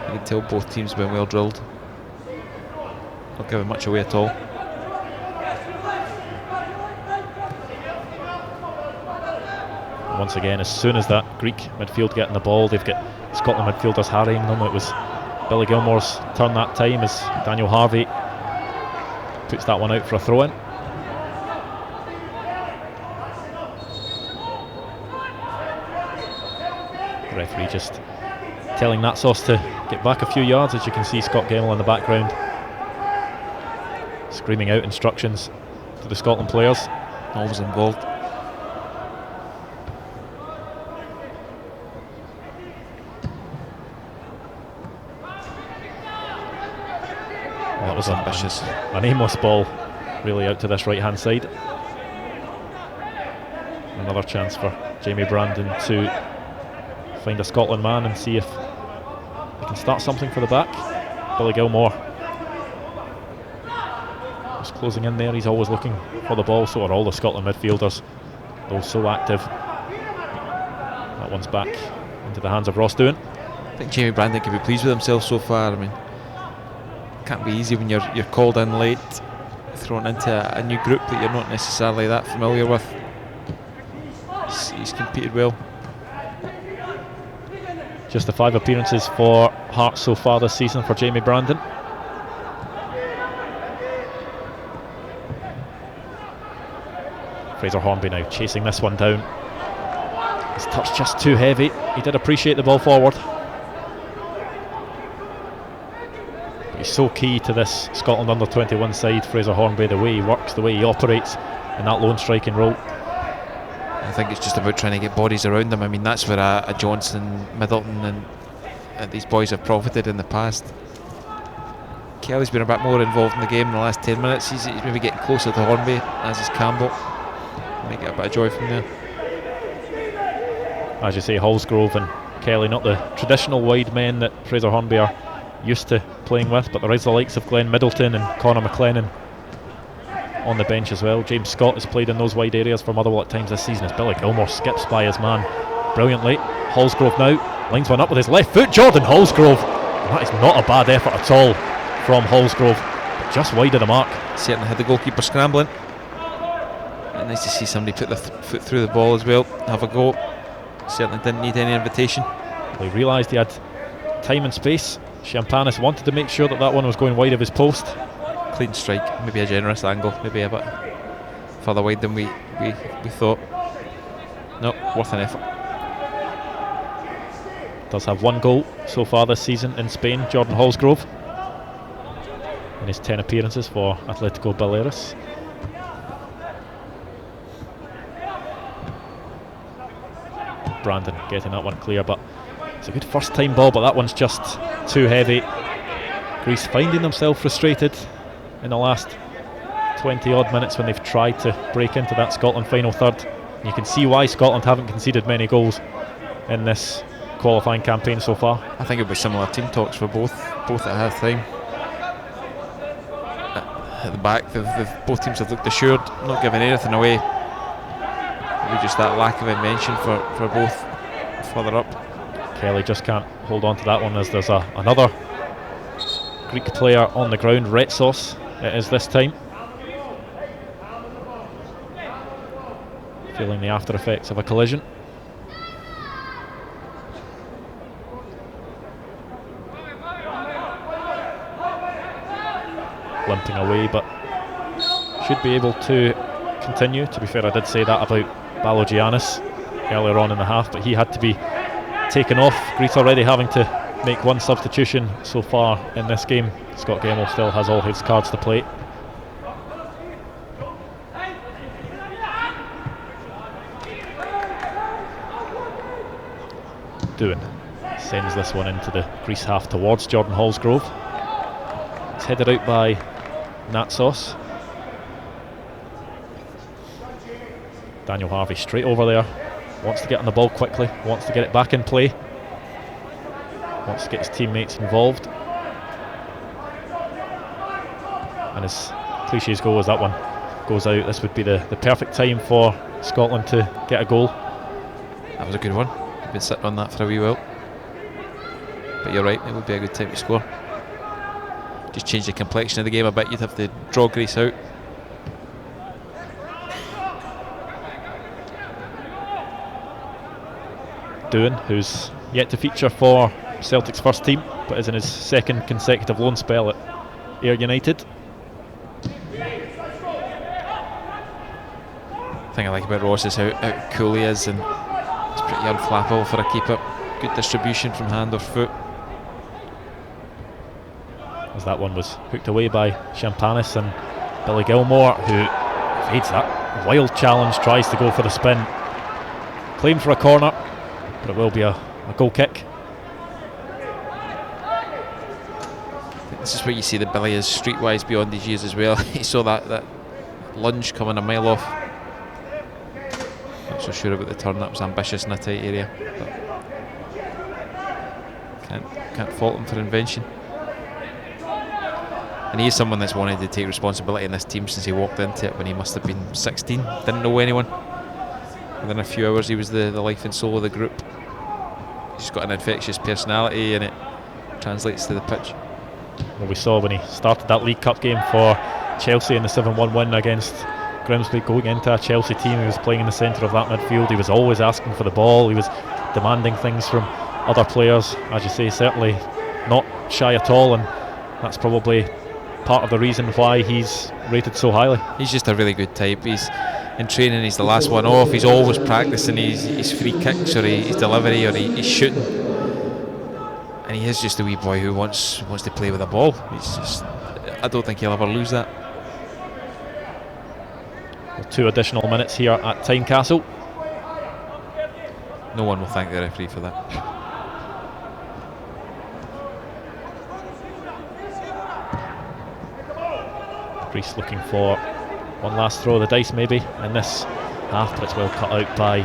you can tell both teams have been well drilled. Not giving much away at all. Once again, as soon as that Greek midfield getting the ball, they've got Scotland midfielders harrying them. It was Billy Gilmore's turn that time as Daniel Harvey puts that one out for a throw-in. The referee just telling Natsos to get back a few yards. As you can see, Scott Gemmell in the background screaming out instructions to the Scotland players. Always involved. That was ambitious. An aimless ball, really, out to this right hand side. Another chance for Jamie Brandon to find a Scotland man and see if he can start something for the back. Billy Gilmore just closing in there. He's always looking for the ball, so are all the Scotland midfielders, those so active. That one's back into the hands of Ross Doohan. I think Jamie Brandon can be pleased with himself so far. I mean, it can't be easy when you're called in late, thrown into a new group that you're not necessarily that familiar with. He's competed well. Just the 5 appearances for Hearts so far this season for Jamie Brandon. Fraser Hornby now chasing this one down. His touch just too heavy. He did appreciate the ball forward. But he's so key to this Scotland Under-21 side, Fraser Hornby, the way he works, the way he operates in that lone striking role. I think it's just about trying to get bodies around them. I mean, that's where a Johnson, Middleton and these boys have profited in the past. Kelly's been a bit more involved in the game in the last 10 minutes. He's maybe getting closer to Hornby, as is Campbell. Might get a bit of joy from there. As you say, Hallsgrove and Kelly, not the traditional wide men that Fraser Hornby are used to playing with, but there is the likes of Glenn Middleton and Conor McLennan on the bench as well. James Scott has played in those wide areas for Motherwell at times this season as Billy Gilmore skips by his man brilliantly. Hallsgrove now lines one up with his left foot. Jordan Hallsgrove, that is not a bad effort at all from Hallsgrove, but just wide of the mark. Certainly had the goalkeeper scrambling. And nice to see somebody put their foot through the ball as well, have a go. Certainly didn't need any invitation. He realised he had time and space. Champanis wanted to make sure that that one was going wide of his post. Clean strike, maybe a generous angle, maybe a bit further wide than we thought. No, worth an effort. Does have 1 goal so far this season in Spain, Jordan Hallsgrove, in his 10 appearances for Atletico Baleares. Brandon getting that one clear, but it's a good first time ball, but that one's just too heavy. Greece finding themselves frustrated in the last 20 odd minutes when they've tried to break into that Scotland final third. And you can see why Scotland haven't conceded many goals in this qualifying campaign so far. I think it was similar team talks for both at half time. At the back, both teams have looked assured, not giving anything away. Maybe just that lack of invention for both further up. Kelly just can't hold on to that one as there's another Greek player on the ground. Retsos it is this time. Feeling the after effects of a collision. Limping away, but should be able to continue. To be fair, I did say that about Balogiannis earlier on in the half, but he had to be taken off. Greece already having to make 1 substitution so far in this game. Scott Gemmell still has all his cards to play. Doohan sends this one into the Greece half towards Jordan Hallsgrove. It's headed out by Natsos. Daniel Harvey straight over there, wants to get on the ball quickly, wants to get it back in play, wants to get his teammates involved. And as cliche as go as that one goes out, this would be the perfect time for Scotland to get a goal. That was a good one. You've been sitting on that for a wee while. But you're right, it would be a good time to score. Just change the complexion of the game a bit, you'd have to draw Greece out. Doohan, who's yet to feature for Celtic's first team, but is in his 2nd consecutive loan spell at Ayr United. The thing I like about Ross is how cool he is, and it's pretty unflappable for a keeper. Good distribution from hand or foot. As that one was hooked away by Champanis, and Billy Gilmore, who evades that wild challenge, tries to go for the spin. Claimed for a corner, but it will be a goal kick. This is where you see that Billy is streetwise beyond his years as well. He saw that lunge coming a mile off. so sure about the turn. That was ambitious in a tight area, but can't fault him for invention. And he is someone that's wanted to take responsibility in this team since he walked into it when he must have been 16. Didn't know anyone. Within a few hours he was the life and soul of the group. He's got an infectious personality and it translates to the pitch. Well, we saw when he started that League Cup game for Chelsea in the 7-1 win against Grimsby, going into a Chelsea team, he was playing in the centre of that midfield. He was always asking for the ball, he was demanding things from other players. As you say, certainly not shy at all, and that's probably part of the reason why he's rated so highly. He's just a really good type. He's in training, he's the last one off. He's always practicing his free kicks or his delivery or his shooting, and he is just a wee boy who wants to play with a ball. He's just, I don't think he'll ever lose that. Well, 2 additional minutes here at Tynecastle. No one will thank the referee for that. Greece looking for one last throw of the dice maybe in this half, but it's well cut out by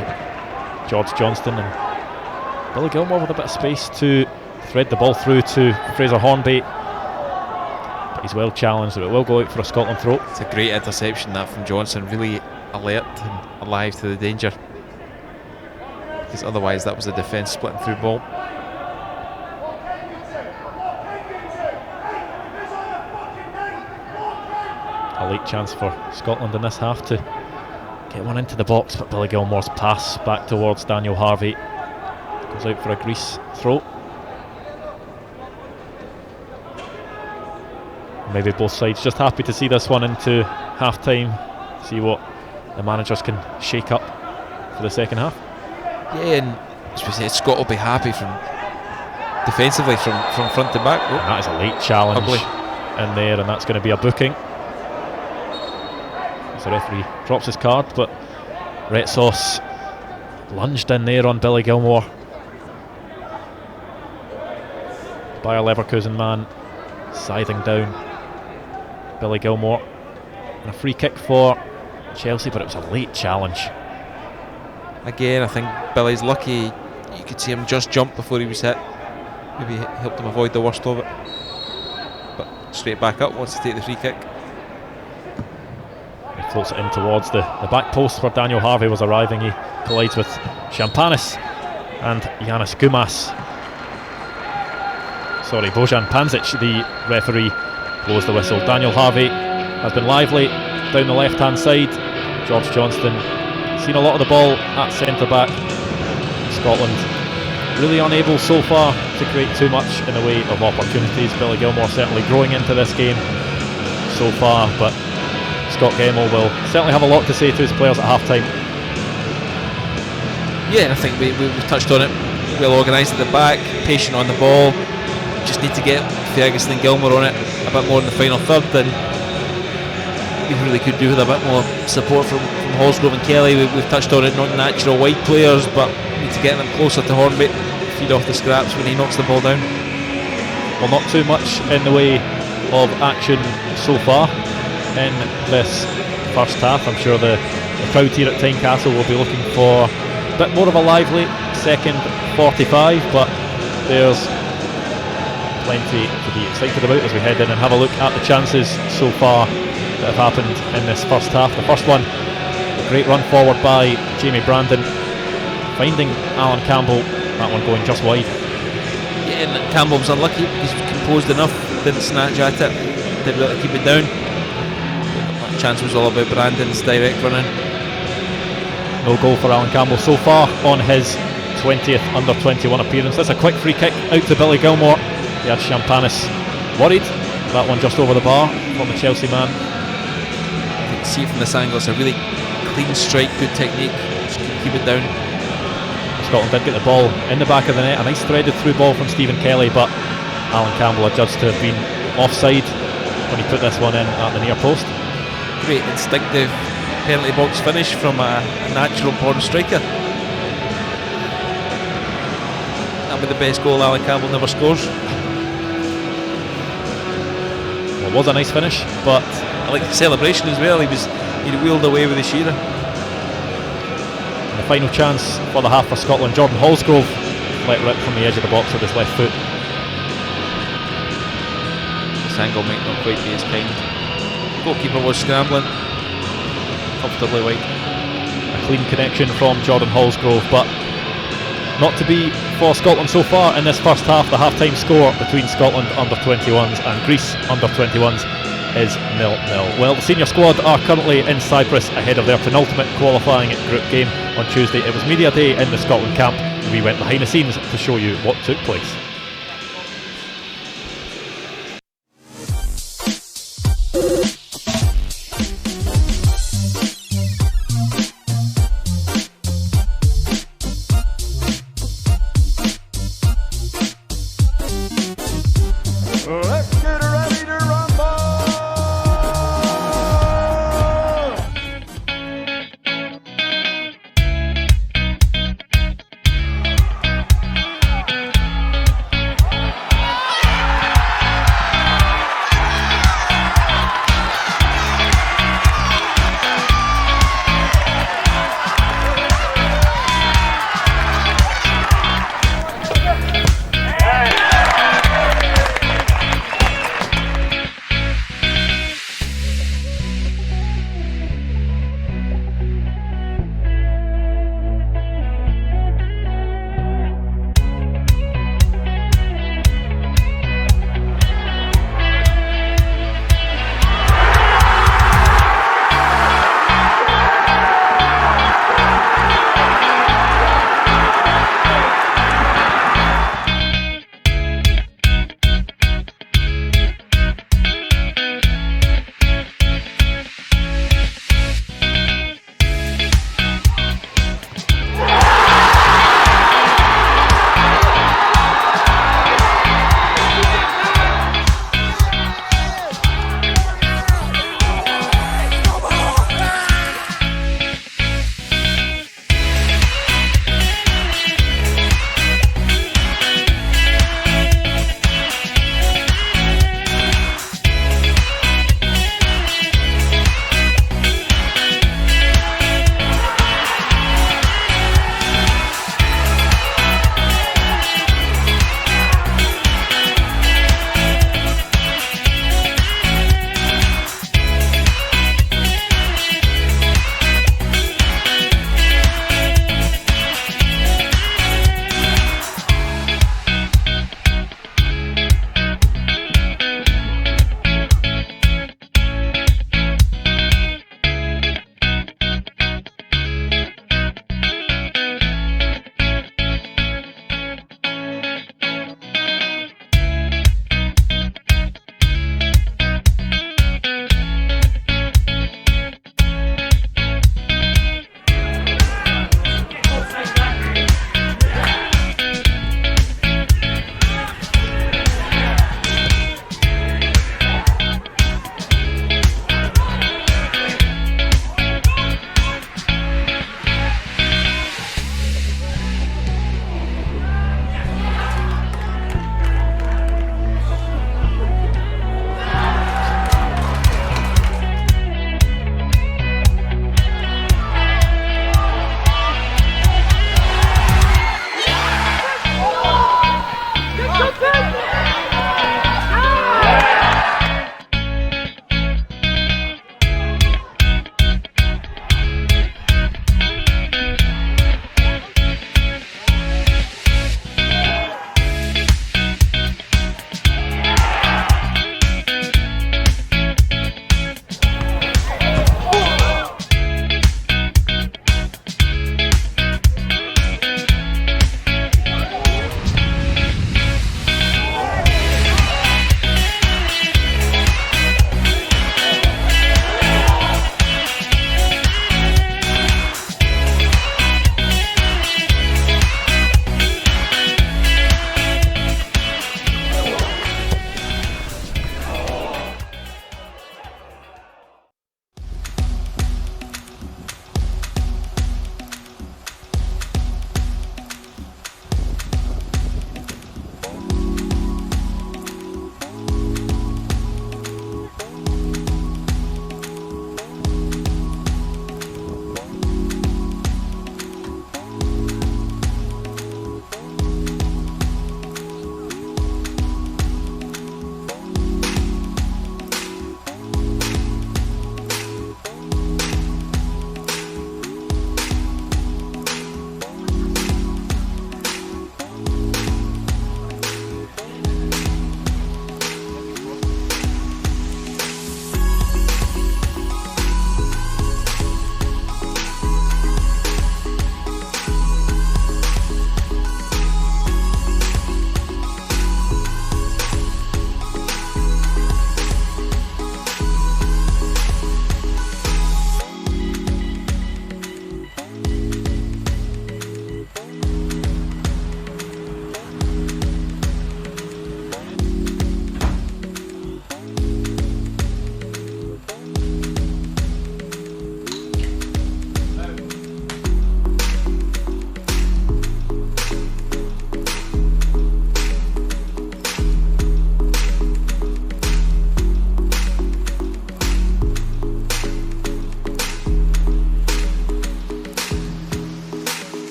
George Johnston, and Billy Gilmore with a bit of space to thread the ball through to Fraser Hornby, but he's well challenged. It will go out for a Scotland throw. It's a great interception that from Johnson, really alert and alive to the danger, because otherwise that was the defence splitting through ball. A late chance for Scotland in this half to get one into the box, but Billy Gilmore's pass back towards Daniel Harvey goes out for a Greece throw. Maybe both sides just happy to see this one into half time, see what the managers can shake up for the second half. Yeah, and as we said, Scott will be happy from defensively from front to back. And that is a late challenge in there, and that's going to be a booking. The referee drops his card, but Retsos lunged in there on Billy Gilmore. Bayer Leverkusen man scything down Billy Gilmore. And a free kick for Chelsea, but it was a late challenge. Again, I think Billy's lucky. You could see him just jump before he was hit. Maybe helped him avoid the worst of it. But straight back up, wants to take the free kick. He floats it in towards the back post where Daniel Harvey was arriving. He collides with Champanis and Yanis Gumas. Sorry, Bojan Panzic, the referee, blows the whistle. Daniel Harvey has been lively down the left hand side. George Johnston seen a lot of the ball at centre back. Scotland really unable so far to create too much in the way of opportunities. Billy Gilmore certainly growing into this game so far, but Scott Gemmell will certainly have a lot to say to his players at half time. Yeah, I think we've touched on it. Well organised at the back, patient on the ball. Just need to get Ferguson and Gilmore on it a bit more in the final third, and we really could do with a bit more support from Hallsgrove and Kelly. We've touched on it, not natural wide players, but need to get them closer to Hornby, feed off the scraps when he knocks the ball down. Well, not too much in the way of action so far in this first half. I'm sure the crowd here at Tynecastle will be looking for a bit more of a lively second 45, but there's plenty to be excited about as we head in and have a look at the chances so far that have happened in this first half. The first one, a great run forward by Jamie Brandon, finding Alan Campbell, that one going just wide. Yeah, and Campbell was unlucky because he was composed enough, didn't snatch at it, didn't really keep it down. That chance was all about Brandon's direct running. No goal for Alan Campbell so far on his 20th under-21 appearance. That's a quick free kick out to Billy Gilmore. He had Champanis worried. That one just over the bar from the Chelsea man. You can see from this angle, it's a really clean strike, good technique, just keep it down. Scotland did get the ball in the back of the net. A nice threaded through ball from Stephen Kelly, but Alan Campbell adjudged to have been offside when he put this one in at the near post. Great instinctive penalty box finish from a natural born striker. That'll be the best goal Alan Campbell never scores. Well, it was a nice finish, but I like the celebration as well. He wheeled away with the shearer. The final chance for the half for Scotland. Jordan Hallsgrove let rip from the edge of the box with his left foot. This angle might not quite be as kind. Goalkeeper was scrambling comfortably wide. A clean connection from Jordan Hallsgrove, but not to be for Scotland so far in this first half. The half-time score between Scotland Under-21s and Greece Under-21s is 0-0. Well, the senior squad are currently in Cyprus ahead of their penultimate qualifying group game on Tuesday. It was media day in the Scotland camp. We went behind the scenes to show you what took place.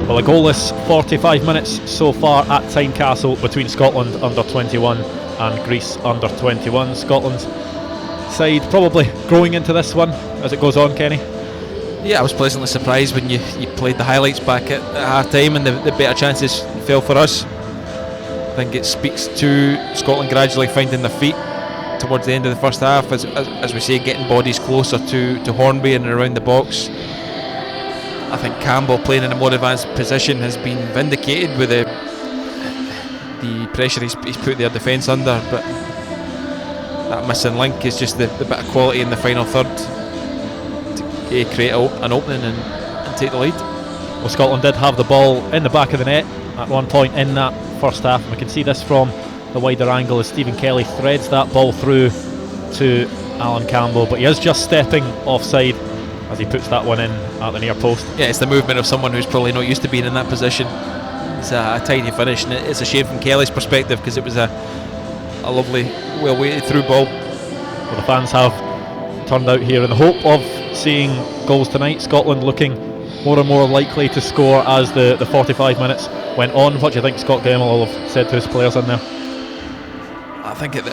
Well, a goalless 45 minutes so far at Tynecastle between Scotland Under-21 and Greece Under-21. Scotland's side probably growing into this one as it goes on, Kenny. Yeah, I was pleasantly surprised when you played the highlights back at half time and the better chances fell for us. I think it speaks to Scotland gradually finding their feet towards the end of the first half, as we say, getting bodies closer to Hornby and around the box. I think Campbell playing in a more advanced position has been vindicated with the pressure he's put their defence under, but that missing link is just the bit of quality in the final third to create an opening and take the lead. Well, Scotland did have the ball in the back of the net at one point in that first half, and we can see this from the wider angle as Stephen Kelly threads that ball through to Alan Campbell, but he is just stepping offside as he puts that one in at the near post. Yeah, it's the movement of someone who's probably not used to being in that position. It's a tidy finish, and it's a shame from Kelly's perspective because it was a lovely, well weighted through ball. Well, the fans have turned out here in the hope of seeing goals tonight. Scotland looking more and more likely to score as the 45 minutes went on. What do you think Scott Gemmell will have said to his players in there? I think in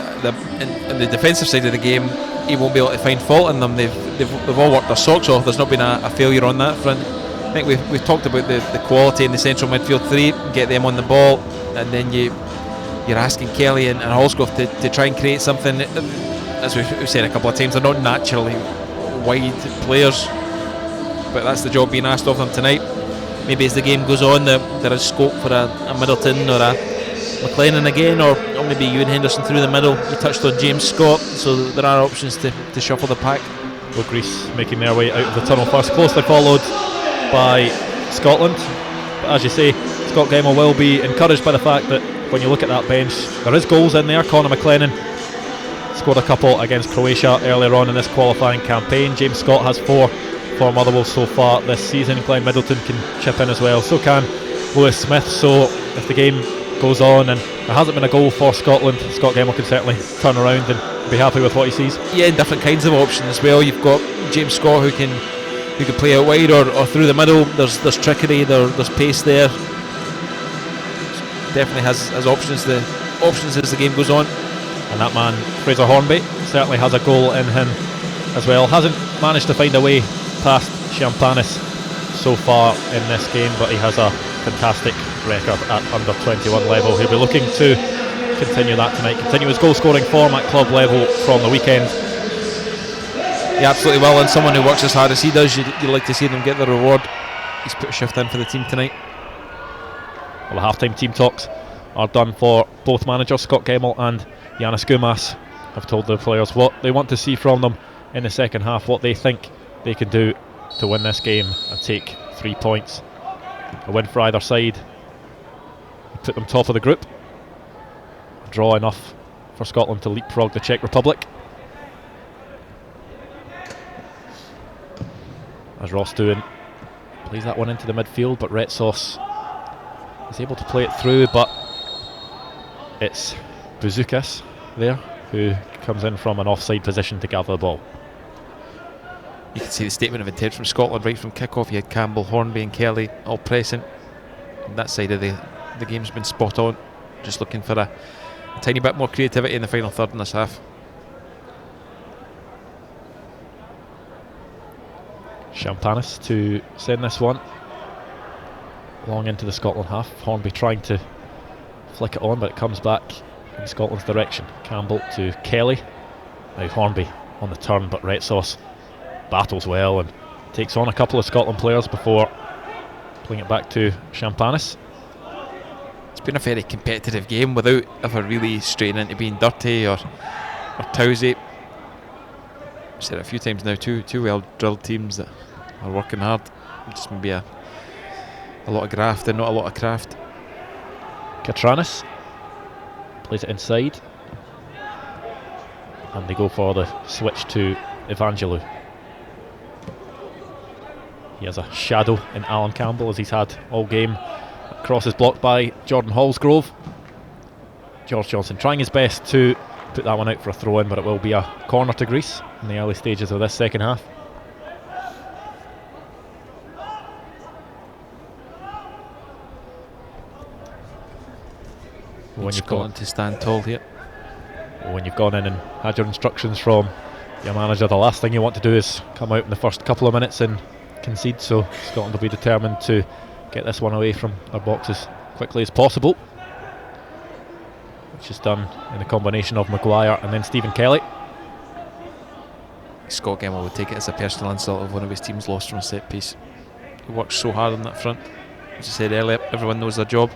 the defensive side of the game, he won't be able to find fault in them. They've all worked their socks off. There's not been a failure on that front. I think we've talked about the quality in the central midfield three, get them on the ball, and then you're asking Kelly and Holsgrove to try and create something. As we've said a couple of times, they're not naturally wide players, but that's the job being asked of them tonight. Maybe as the game goes on, there is scope for a Middleton or a McLennan again, or maybe Ewan Henderson through the middle. You touched on James Scott, so there are options to shuffle the pack. Well, Greece making their way out of the tunnel first, closely followed by Scotland. But as you say, Scott Gemmell will be encouraged by the fact that when you look at that bench, there is goals in there. Conor McLennan scored a couple against Croatia earlier on in this qualifying campaign. James Scott has 4 for Motherwell so far this season. Glenn Middleton can chip in as well, so can Lewis Smith. So if the game goes on and there hasn't been a goal for Scotland, Scott Gemmell can certainly turn around and be happy with what he sees. Yeah, different kinds of options as well. You've got James Scott who can play out wide or through the middle. There's trickery, there's pace there. Definitely has options as the game goes on. And that man, Fraser Hornby, certainly has a goal in him as well. Hasn't managed to find a way past Champanis so far in this game, but he has a fantastic record at under-21 level. He'll be looking to continue that tonight, continue his goal scoring form at club level from the weekend. Yeah, absolutely well, and someone who works as hard as he does, you'd like to see them get the reward. He's put a shift in for the team tonight. Well, the half-time team talks are done for both managers. Scott Gemmell and Yanis Goumas have told the players what they want to see from them in the second half, what they think they can do to win this game and take 3 points. A win for either side would put them top of the group. A draw enough for Scotland to leapfrog the Czech Republic. As Ross Doohan plays that one into the midfield, but Retsos is able to play it through, but it's Bouzoukas there who comes in from an offside position to gather the ball. You can see the statement of intent from Scotland right from kickoff. You had Campbell, Hornby and Kelly all present. And that side of the game's been spot on. Just looking for a tiny bit more creativity in the final third in this half. Champanis to send this one long into the Scotland half. Hornby trying to flick it on, but it comes back in Scotland's direction. Campbell to Kelly. Now Hornby on the turn, but Retsos battles well and takes on a couple of Scotland players before playing it back to Champanis. It's been a very competitive game without ever really straying into being dirty or tousy. I've said it a few times now, two well drilled teams that are working hard. Just maybe a lot of graft and not a lot of craft. Katranis plays it inside and they go for the switch to Evangelou. He has a shadow in Alan Campbell as he's had all game. Cross is blocked by Jordan Hallsgrove. George Johnson trying his best to put that one out for a throw in, but it will be a corner to Greece in the early stages of this second half. when you've Scotland to stand tall here. When you've gone in and had your instructions from your manager, the last thing you want to do is come out in the first couple of minutes and concede. So Scotland will be determined to get this one away from their box as quickly as possible, which is done in a combination of Maguire and then Stephen Kelly. Scott Gemmell would take it as a personal insult if one of his teams lost from a set piece. He works so hard on that front. As I said earlier, everyone knows their job.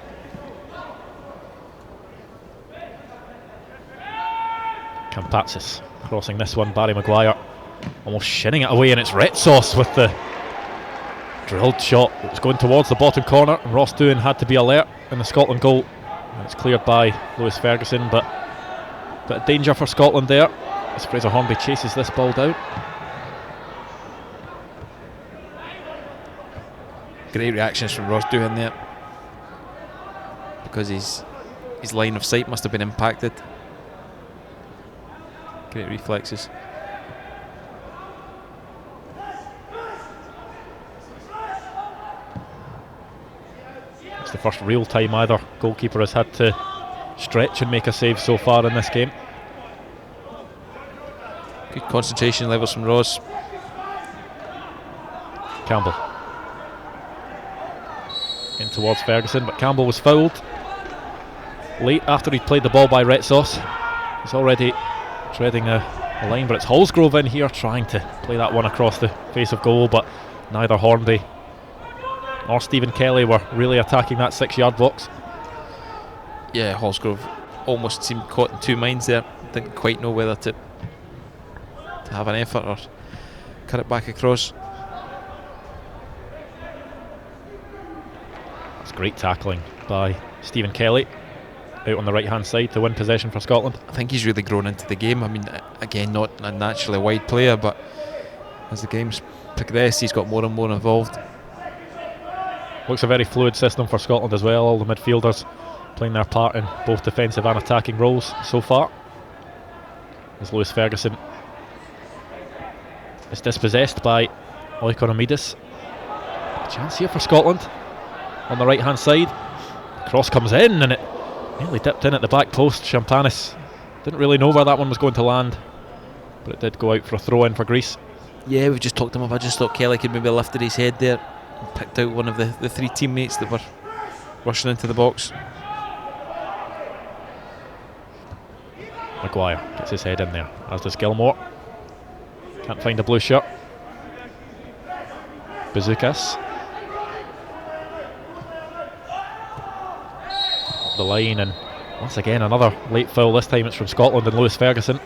Campazis crossing this one, Barry Maguire almost shinning it away, and it's Red Sauce with the drilled shot. It was going towards the bottom corner, and Ross Doohan had to be alert in the Scotland goal, and it's cleared by Lewis Ferguson, but a bit of danger for Scotland there as Fraser Hornby chases this ball down. Great reactions from Ross Doohan there, because his line of sight must have been impacted. Great reflexes. It's the first real time either goalkeeper has had to stretch and make a save so far in this game. Good concentration levels from Ross. Campbell in towards Ferguson, but Campbell was fouled late after he'd played the ball by Retsos. He's already treading a line, but it's Hallsgrove in here trying to play that one across the face of goal, but neither Hornby or Stephen Kelly were really attacking that 6-yard box. Yeah, Hallsgrove almost seemed caught in two minds there. Didn't quite know whether to have an effort or cut it back across. That's great tackling by Stephen Kelly out on the right hand side to win possession for Scotland. I think he's really grown into the game. I mean, again, not a naturally wide player, but as the game's progressed, he's got more and more involved. Looks a very fluid system for Scotland as well. All the midfielders playing their part in both defensive and attacking roles so far. As Lewis Ferguson is dispossessed by Oikonomidis. A chance here for Scotland on the right hand side. The cross comes in and it nearly dipped in at the back post. Champanis didn't really know where that one was going to land, but it did go out for a throw in for Greece. Yeah, we've just talked to him. I just thought Kelly could maybe have lifted his head there and picked out one of the three teammates that were rushing into the box. Maguire gets his head in there, as does Gilmore. Can't find a blue shirt. Bazookas up the line, and once again another late foul. This time it's from Scotland and Lewis Ferguson.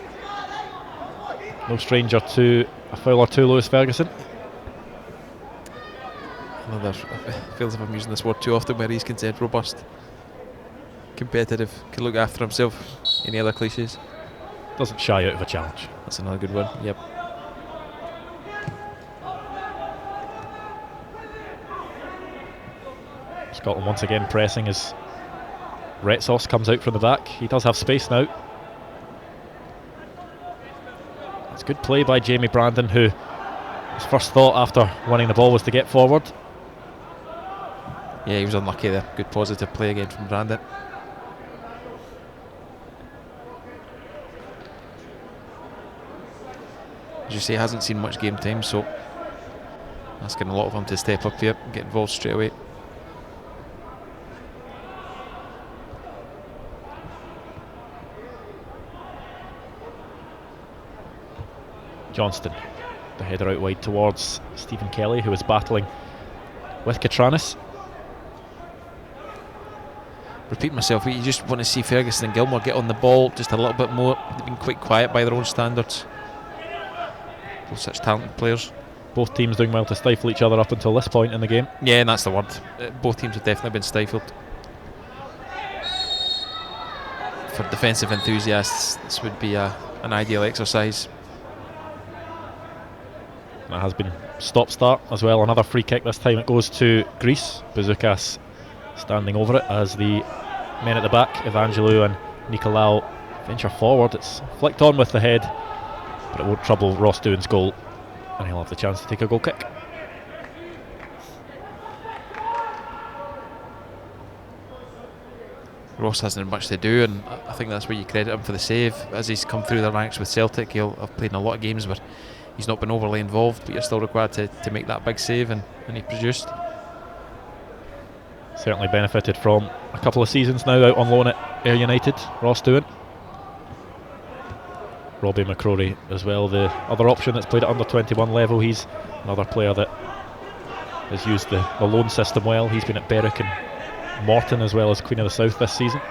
No stranger to a foul or two, Lewis Ferguson. Another, I feel as if I'm using this word too often, where he's concerned, robust, competitive, can look after himself. Any other cliches? Doesn't shy out of a challenge. That's another good one. Yep. Scotland once again pressing as Retsos comes out from the back. He does have space now. It's good play by Jamie Brandon, who his first thought after winning the ball was to get forward. Yeah, he was unlucky there. Good positive play again from Brandon. As you say, hasn't seen much game time, so asking a lot of him to step up here and get involved straight away. Johnston, the header out wide towards Stephen Kelly, who is battling with Catranis. Repeat myself, you just want to see Ferguson and Gilmore get on the ball just a little bit more. They've been quite quiet by their own standards. Both such talented players. Both teams doing well to stifle each other up until this point in the game. Yeah, and that's the word. Both teams have definitely been stifled. For defensive enthusiasts, this would be an ideal exercise. That has been stop-start as well. Another free kick. This time it goes to Greece. Bazookas standing over it as the men at the back, Evangelou and Nicolau, venture forward. It's flicked on with the head, but it won't trouble Ross Doohan's goal, and he'll have the chance to take a goal kick. Ross hasn't had much to do, and I think that's where you credit him for the save. As he's come through the ranks with Celtic, he'll have played in a lot of games where he's not been overly involved, but you're still required to make that big save, and he produced. Certainly benefited from a couple of seasons now out on loan at Ayr United, Ross Doohan. Robbie McCrory as well, the other option that's played at under-21 level. He's another player that has used the loan system well. He's been at Berwick and Morton as well as Queen of the South this season.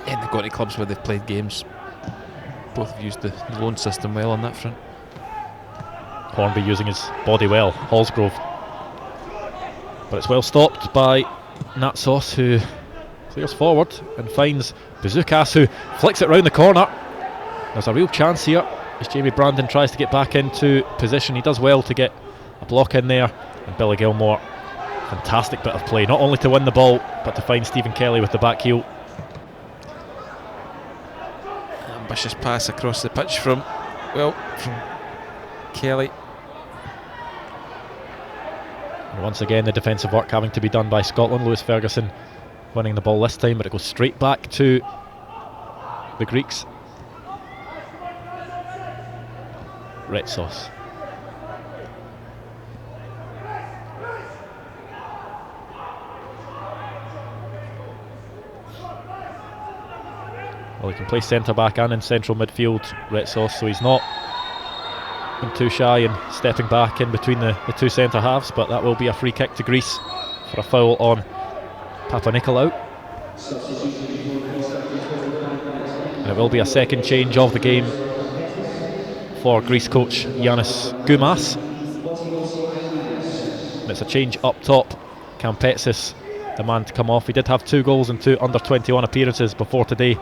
And they've got to clubs where they've played games. Both have used the loan system well on that front. Hornby using his body well, Hallsgrove. But it's well stopped by Natsos, who clears forward and finds Bazoukas, who flicks it round the corner. There's a real chance here as Jamie Brandon tries to get back into position. He does well to get a block in there, and Billy Gilmore, fantastic bit of play, not only to win the ball but to find Stephen Kelly with the back heel. Ambitious pass across the pitch from Kelly. And once again the defensive work having to be done by Scotland. Lewis Ferguson winning the ball this time, but it goes straight back to the Greeks. Retsos. Well, he can play centre back and in central midfield, Retsos, so he's not been too shy in stepping back in between the two centre halves, but that will be a free kick to Greece for a foul on Papanikolaou. And it will be a second change of the game for Greece coach Yanis Goumas. And it's a change up top. Kampetsis, the man to come off. He did have 2 goals and 2 under-21 appearances before today,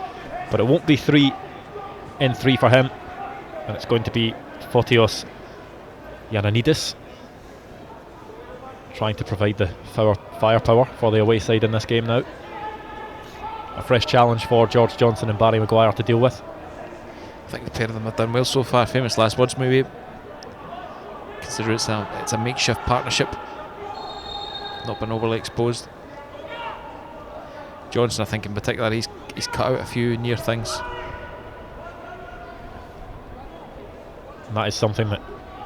but it won't be 3 in 3 for him, and it's going to be Fotios Yananidis trying to provide the firepower for the away side in this game now. A fresh challenge for George Johnson and Barry Maguire to deal with. I think the pair of them have done well so far. Famous last words maybe. Consider it's a makeshift partnership. Not been overly exposed. Johnson, I think in particular, he's cut out a few near things. And that is something that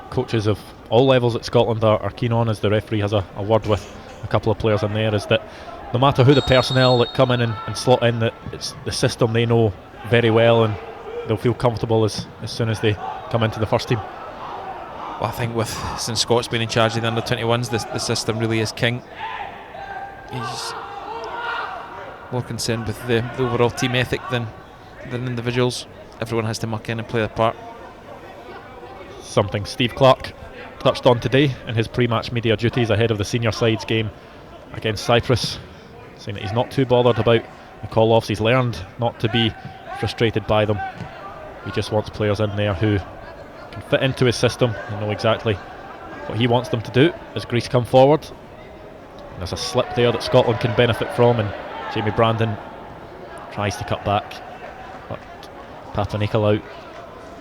coaches of all levels at Scotland are keen on, as the referee has a word with a couple of players in there, is that no matter who the personnel that come in and slot in, that it's the system they know very well, and they'll feel comfortable as soon as they come into the first team. Well, I think since Scott's been in charge of the under-21s, the system really is king. He's more concerned with the overall team ethic than individuals. Everyone has to muck in and play their part. Something Steve Clarke touched on today in his pre-match media duties ahead of the senior sides game against Cyprus, saying that he's not too bothered about the call-offs. He's learned not to be frustrated by them. He just wants players in there who can fit into his system and know exactly what he wants them to do as Greece come forward. And there's a slip there that Scotland can benefit from, and Jamie Brandon tries to cut back, but Papanikolaou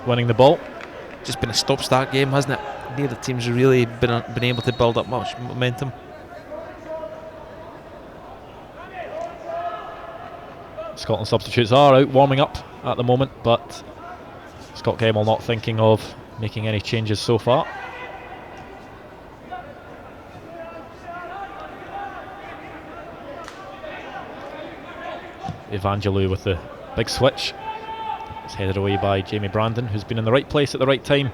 winning the ball. Just been a stop-start game, hasn't it? Neither team's really been able to build up much momentum. Scotland substitutes are out warming up at the moment, but Scott Gemmell not thinking of making any changes so far. Evangelou with the big switch. It's headed away by Jamie Brandon, who's been in the right place at the right time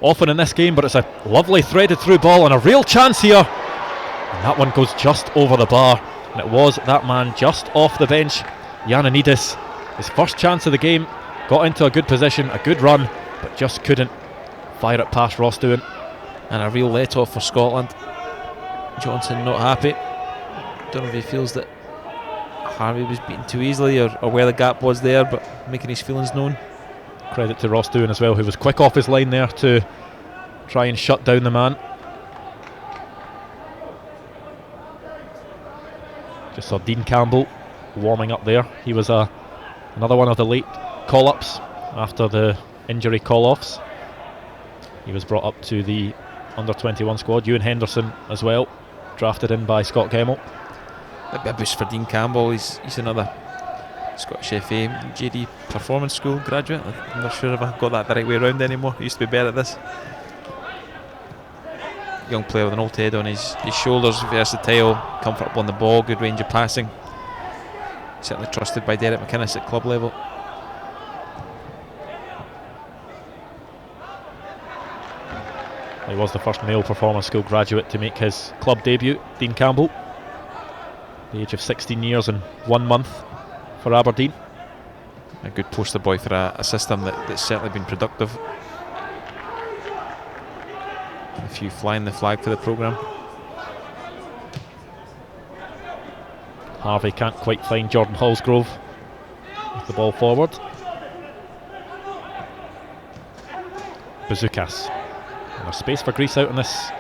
often in this game, but it's a lovely threaded through ball and a real chance here, and that one goes just over the bar, and it was that man just off the bench, Yananidis. His first chance of the game, got into a good position, a good run, but just couldn't fire it past Ross Doohan. And a real let-off for Scotland. Johnson not happy. Don't know if he feels that Harvey was beaten too easily or where the gap was there, but making his feelings known. Credit to Ross Doohan as well, who was quick off his line there to try and shut down the man. Just saw Dean Campbell warming up there. He was another one of the late call-ups after the injury call-offs. He was brought up to the under-21 squad. Ewan Henderson as well, drafted in by Scott Gemmell. That'd be a boost for Dean Campbell. He's another Scottish FA JD Performance School graduate. I'm not sure if I got that the right way around anymore. I used to be better at this. Young player with an old head on his shoulders, versatile, comfortable on the ball, good range of passing. Certainly trusted by Derek McInnes at club level. He was the first male Performance School graduate to make his club debut, Dean Campbell. The age of 16 years and 1 month for Aberdeen. A good poster boy for a system that's certainly been productive. A few flying the flag for the programme. Harvey can't quite find Jordan Hallsgrove with the ball forward. Bazoukas. And there's space for Greece out on this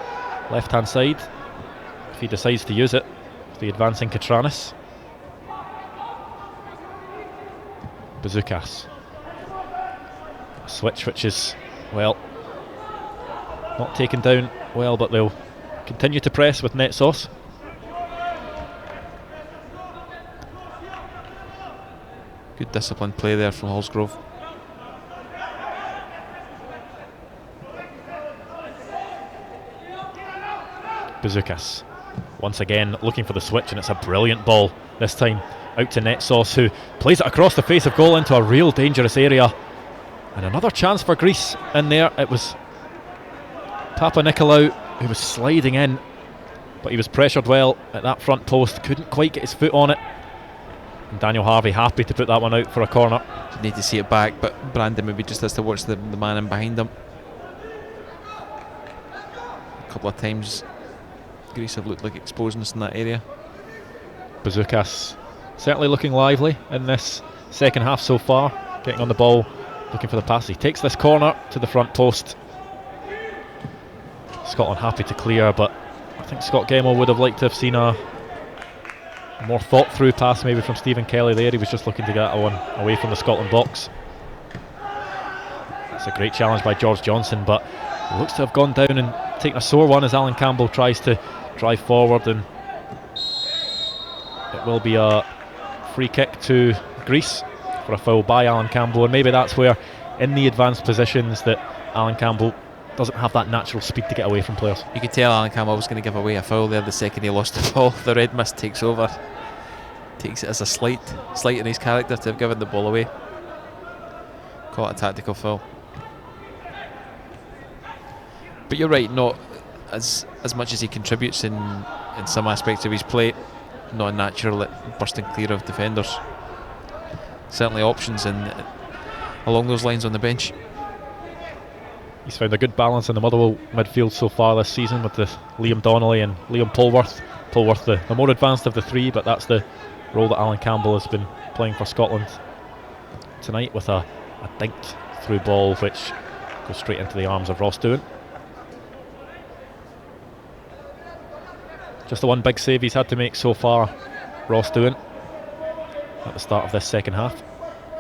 left hand side if he decides to use it. The advancing Katranis. Bazoukas. A switch which is, well, not taken down well, but they'll continue to press with net sauce. Good disciplined play there from Hallsgrove. Bazoukas once again looking for the switch, and it's a brilliant ball this time out to net sauce, who plays it across the face of goal into a real dangerous area. And another chance for Greece in there. It was Papa Nicolau who was sliding in, but he was pressured well at that front post, couldn't quite get his foot on it. And Daniel Harvey happy to put that one out for a corner. Need to see it back, but Brandon maybe just has to watch the man in behind him. A couple of times Greece have looked like exposing us in that area. Bazoukas certainly looking lively in this second half so far, getting on the ball, looking for the pass. He takes this corner to the front post. Scotland happy to clear, but I think Scott Gemmell would have liked to have seen a more thought through pass maybe from Stephen Kelly there. He was just looking to get that one away from the Scotland box. It's a great challenge by George Johnson, but he looks to have gone down and taken a sore one as Alan Campbell tries to drive forward, and it will be a free kick to Greece for a foul by Alan Campbell. And maybe that's where, in the advanced positions, that Alan Campbell doesn't have that natural speed to get away from players. You could tell Alan Campbell was going to give away a foul there the second he lost the ball. The red mist takes over, takes it as a slight in his character to have given the ball away. Call it a tactical foul. But you're right, not as much as he contributes in some aspects of his play, not natural at bursting clear of defenders. Certainly options along those lines on the bench. He's found a good balance in the Motherwell midfield so far this season with the Liam Donnelly and Liam Polworth. Polworth the more advanced of the three, but that's the role that Alan Campbell has been playing for Scotland tonight, with a dinked through ball which goes straight into the arms of Ross Doohan. Just the one big save he's had to make so far, Ross Doohan, at the start of this second half.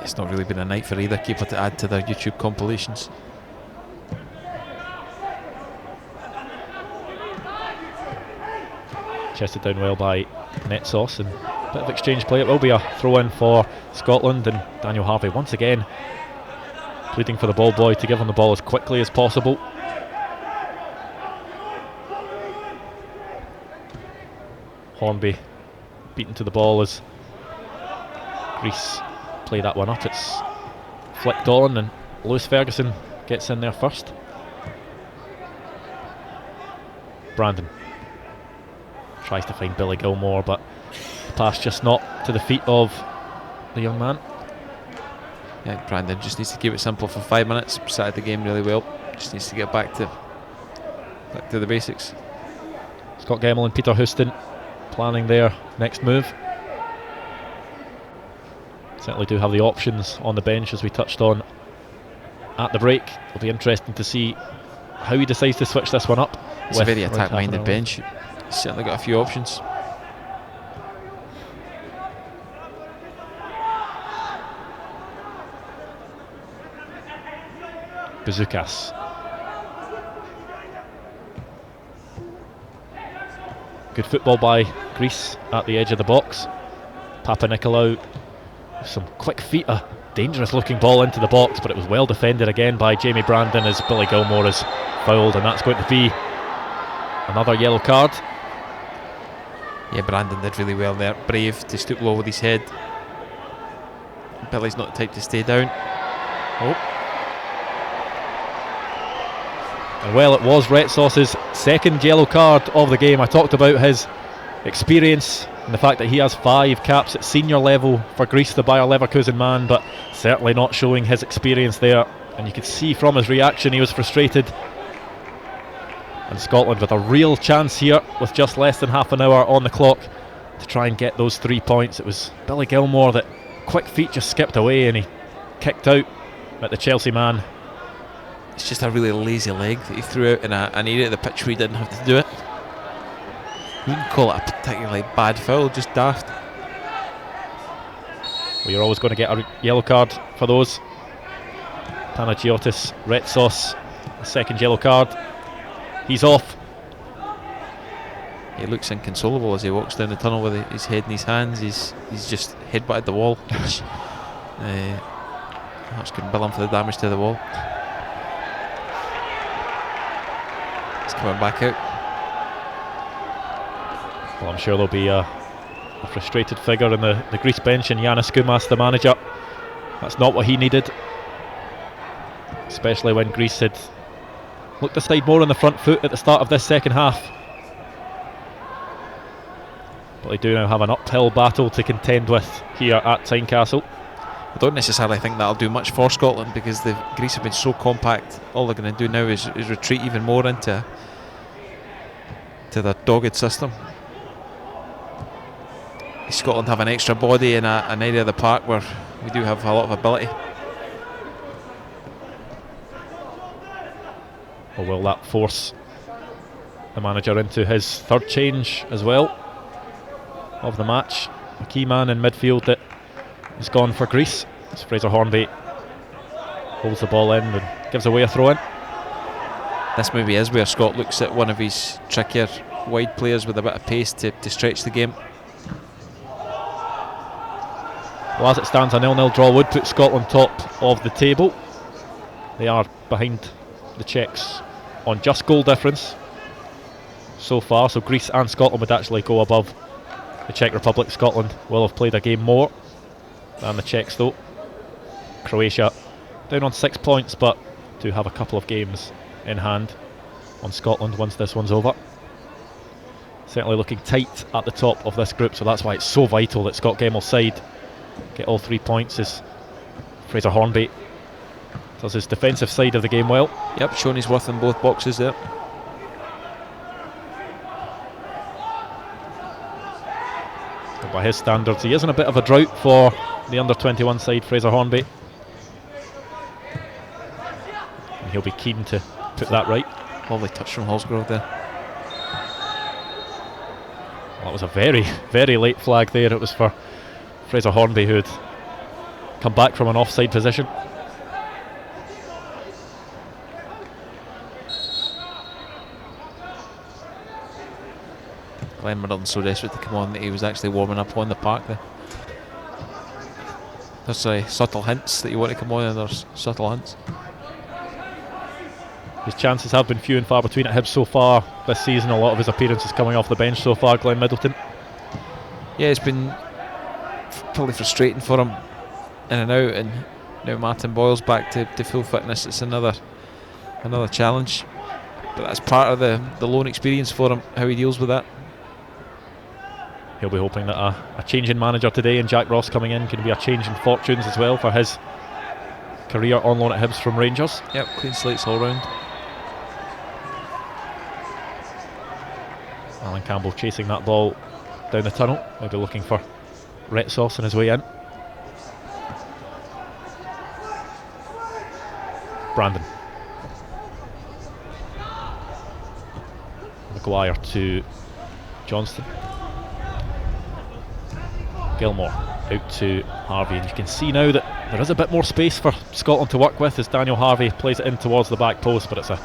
It's not really been a night for either keeper to add to their YouTube compilations. Chested down well by net sauce, and a bit of exchange play. It will be a throw in for Scotland, and Daniel Harvey once again pleading for the ball boy to give him the ball as quickly as possible. Hornby beaten to the ball as Greece play that one up. It's flicked on, and Lewis Ferguson gets in there first. Brandon tries to find Billy Gilmore, but the pass just not to the feet of the young man. Yeah, Brandon just needs to keep it simple for 5 minutes. Started the game really well. Just needs to get back to the basics. Scott Gemmell and Peter Houston planning their next move. Certainly do have the options on the bench, as we touched on at the break. It'll be interesting to see how he decides to switch this one up. It's a very attack-minded bench. He's certainly got a few options. Bazoukas. Good football by Greece at the edge of the box. Papanikolaou with some quick feet, a dangerous looking ball into the box, but it was well defended again by Jamie Brandon as Billy Gilmore is fouled, and that's going to be another yellow card. Yeah, Brandon did really well there. Brave to stoop low with his head. Billy's not the type to stay down. Oh. And well, it was Red Sauce's second yellow card of the game. I talked about his experience and the fact that he has 5 caps at senior level for Greece, the Bayer Leverkusen man, but certainly not showing his experience there. And you could see from his reaction he was frustrated. And Scotland with a real chance here with just less than half an hour on the clock to try and get those 3 points. It was Billy Gilmore that quick feet just skipped away and he kicked out at the Chelsea man. It's just a really lazy leg that he threw out in an area of the pitch where he didn't have to do it. You can call it a particularly bad foul, just daft. Well, you're always going to get a yellow card for those. Panagiotis, Red Sauce, a second yellow card. He's off. He looks inconsolable as he walks down the tunnel with his head in his hands. He's just headbutted the wall, which perhaps couldn't bill him for the damage to the wall. He's coming back out. Well, I'm sure there'll be a frustrated figure in the Greece bench, and Yanis Koumas, the manager. That's not what he needed, especially when Greece had looked aside more on the front foot at the start of this second half. But they do now have an uphill battle to contend with here at Tynecastle. I don't necessarily think that'll do much for Scotland, because Greece have been so compact. All they're going to do now is retreat even more into their dogged system. Scotland have an extra body in an area of the park where we do have a lot of ability. Or will that force the manager into his third change as well of the match? A key man in midfield that is gone for Greece. It's Fraser Hornby holds the ball in and gives away a throw in. This maybe is where Scott looks at one of his trickier wide players with a bit of pace to stretch the game. Well, as it stands, a 0-0 draw would put Scotland top of the table. They are behind the Czechs on just goal difference so far, so Greece and Scotland would actually go above the Czech Republic. Scotland will have played a game more than the Czechs though. Croatia down on 6 points, but do have a couple of games in hand on Scotland once this one's over. Certainly looking tight at the top of this group, so that's why it's so vital that Scott Gemmell's side get all 3 points as Fraser Hornby does his defensive side of the game well. Yep, showing his worth in both boxes there. But by his standards, he is in a bit of a drought for the under-21 side, Fraser Hornby. And he'll be keen to put that right. Lovely touch from Hallsgrove there. Well, that was a very, very late flag there. It was for Fraser Hornby, who had come back from an offside position. Glenn Middleton so desperate to come on that he was actually warming up on the park there. There's subtle hints that you want to come on, and there's subtle hints. His chances have been few and far between at Hibs so far this season. A lot of his appearances coming off the bench so far, Glenn Middleton. Yeah, it's been probably frustrating for him in and out, and now Martin Boyle's back to full fitness. It's another challenge, but that's part of the loan experience for him, how he deals with that. He'll be hoping that a change in manager today and Jack Ross coming in can be a change in fortunes as well for his career on loan at Hibs from Rangers. Yep, clean slates all round. Alan Campbell chasing that ball down the tunnel, maybe looking for Red Sauce on his way in. Brandon. Maguire to Johnston. Gilmore out to Harvey, and you can see now that there is a bit more space for Scotland to work with as Daniel Harvey plays it in towards the back post, but it's a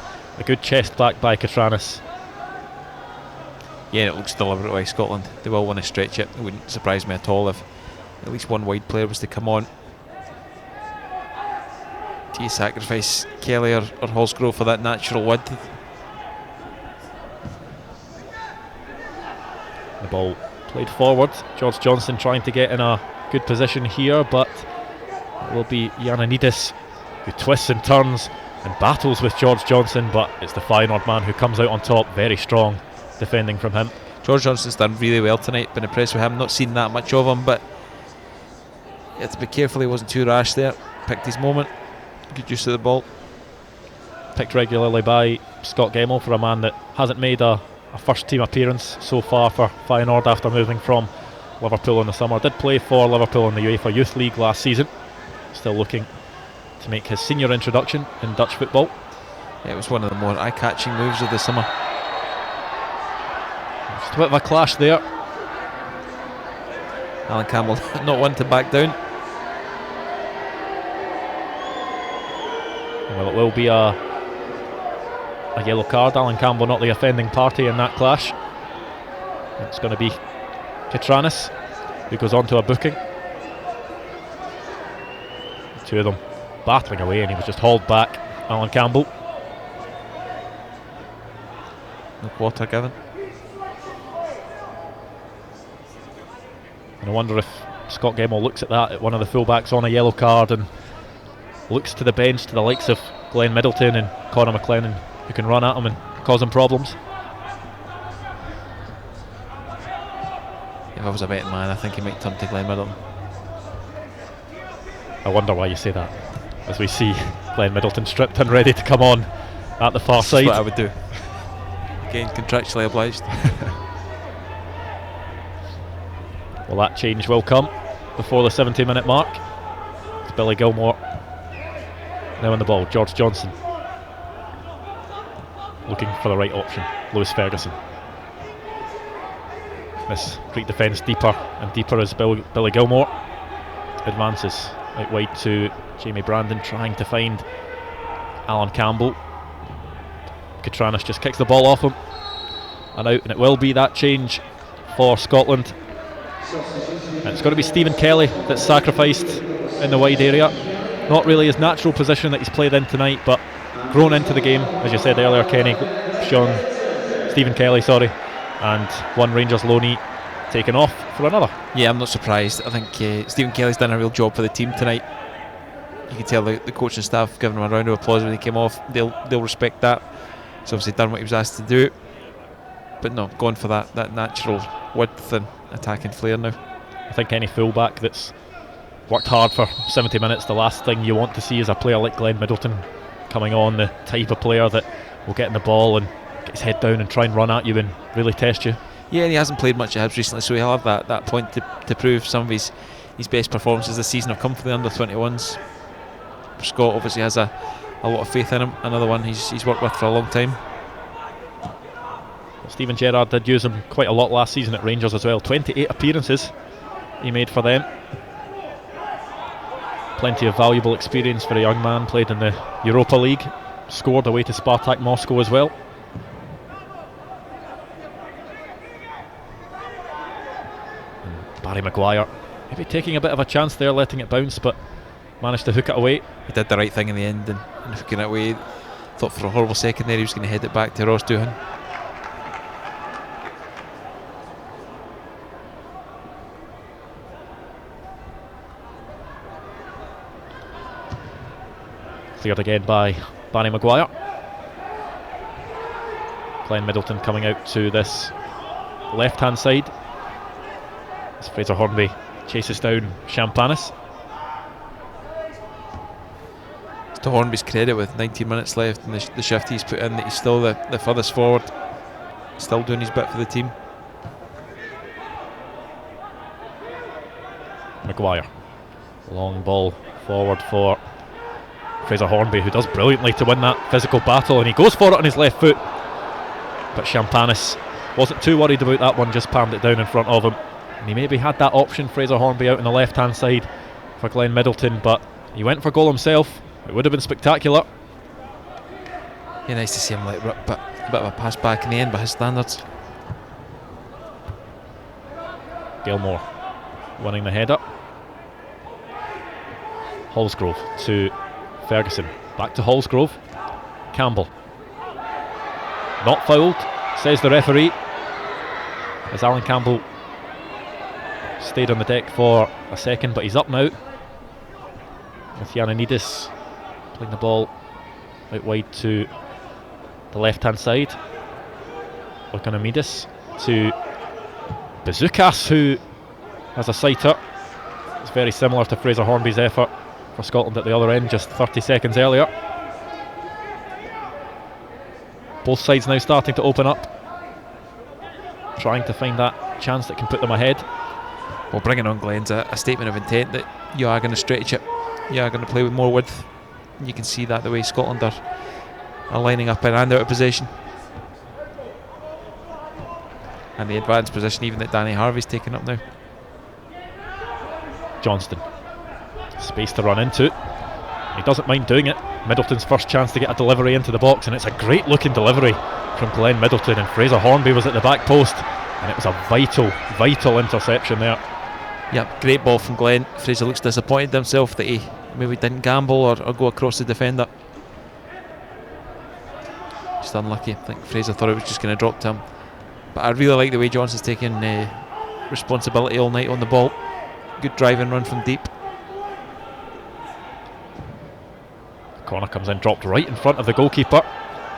good chest back by Katranis. Yeah, it looks deliberate by Scotland. They will want to stretch it. It wouldn't surprise me at all if at least one wide player was to come on. Do you sacrifice Kelly or Hallsgrove for that natural width? The ball played forward. George Johnson trying to get in a good position here, but it will be Ioannidis who twists and turns and battles with George Johnson, but it's the Feyenoord man who comes out on top. Very strong defending from him. George Johnson's done really well tonight. Been impressed with him. Not seen that much of him, but you have to be careful he wasn't too rash there. Picked his moment. Good use of the ball. Picked regularly by Scott Gemmell for a man that hasn't made a first team appearance so far for Feyenoord after moving from Liverpool in the summer. Did play for Liverpool in the UEFA Youth League last season. Still looking to make his senior introduction in Dutch football. Yeah, it was one of the more eye-catching moves of the summer. Just a bit of a clash there. Alan Campbell not one to back down. Well, it will be a yellow card. Alan Campbell not the offending party in that clash. It's going to be Kitranis who goes on to a booking. The two of them battling away, and he was just hauled back. Alan Campbell. No quarter given. And I wonder if Scott Gemmell looks at that, at one of the fullbacks on a yellow card, and looks to the bench, to the likes of Glenn Middleton and Conor McLennan, who can run at him and cause him problems. If I was a betting man, I think he might turn to Glenn Middleton. I wonder why you say that, as we see Glenn Middleton stripped and ready to come on at the far side. That's what I would do. Again, contractually obliged. Well, that change will come before the 70-minute mark. It's Billy Gilmore now on the ball. George Johnson looking for the right option. Lewis Ferguson. This Greek defence deeper and deeper as Billy Gilmore advances out wide to Jamie Brandon, trying to find Alan Campbell. Kitranis just kicks the ball off him and out, and it will be that change for Scotland. And it's going to be Stephen Kelly that's sacrificed in the wide area. Not really his natural position that he's played in tonight, but grown into the game, as you said earlier, Kenny. Stephen Kelly, and one Rangers loanee taken off for another. Yeah, I'm not surprised. I think Stephen Kelly's done a real job for the team tonight. You can tell the coaching staff giving him a round of applause when he came off. They'll respect that. He's obviously done what he was asked to do, but no, going for that natural width and attacking flair now. I think any fullback that's worked hard for 70 minutes, the last thing you want to see is a player like Glenn Middleton coming on, the type of player that will get in the ball and get his head down and try and run at you and really test you. Yeah, and he hasn't played much at Hibs recently, so he'll have that point to prove. Some of his best performances this season have come from the under-21s. Scott obviously has a lot of faith in him. Another one he's worked with for a long time. Stephen Gerrard did use him quite a lot last season at Rangers as well. 28 appearances he made for them. Plenty of valuable experience for a young man. Played in the Europa League, scored away to Spartak Moscow as well. And Barry Maguire maybe taking a bit of a chance there, letting it bounce, but managed to hook it away. He did the right thing in the end and hooking it away. Thought for a horrible second there he was going to head it back to Ross Doohan. Cleared again by Barry Maguire. Glenn Middleton coming out to this left hand side as Fraser Hornby chases down Champanis. It's to Hornby's credit, with 19 minutes left and the shift he's put in, that he's still the furthest forward, still doing his bit for the team. Maguire, long ball forward for Fraser Hornby, who does brilliantly to win that physical battle, and he goes for it on his left foot, but Champanis wasn't too worried about that one, just palmed it down in front of him. And he maybe had that option, Fraser Hornby, out on the left hand side for Glenn Middleton, but he went for goal himself. It would have been spectacular. Yeah, nice to see him let rip, but a bit of a pass back in the end by his standards. Gilmore winning the header. Hallsgrove to Ferguson. Back to Hallsgrove. Campbell. Not fouled, says the referee. As Alan Campbell stayed on the deck for a second, but he's up now. With Ioannidis playing the ball out wide to the left-hand side. Okonomidis to Bazoukas, who has a sighter. It's very similar to Fraser Hornby's effort for Scotland at the other end just 30 seconds earlier. Both sides now starting to open up, trying to find that chance that can put them ahead. Well, bringing on Glenn's a statement of intent that you are going to stretch it, you are going to play with more width. You can see that the way Scotland are lining up in and out of possession, and the advanced position even that Danny Harvey's taken up now. Johnston, space to run into. He doesn't mind doing it. Middleton's first chance to get a delivery into the box, and it's a great looking delivery from Glenn Middleton, and Fraser Hornby was at the back post, and it was a vital interception there. Yep, great ball from Glenn. Fraser looks disappointed himself that he maybe didn't gamble or go across the defender. Just unlucky. I think Fraser thought it was just going to drop to him, but I really like the way Johnson's taken responsibility all night on the ball. Good driving run from deep. Corner comes in, dropped right in front of the goalkeeper,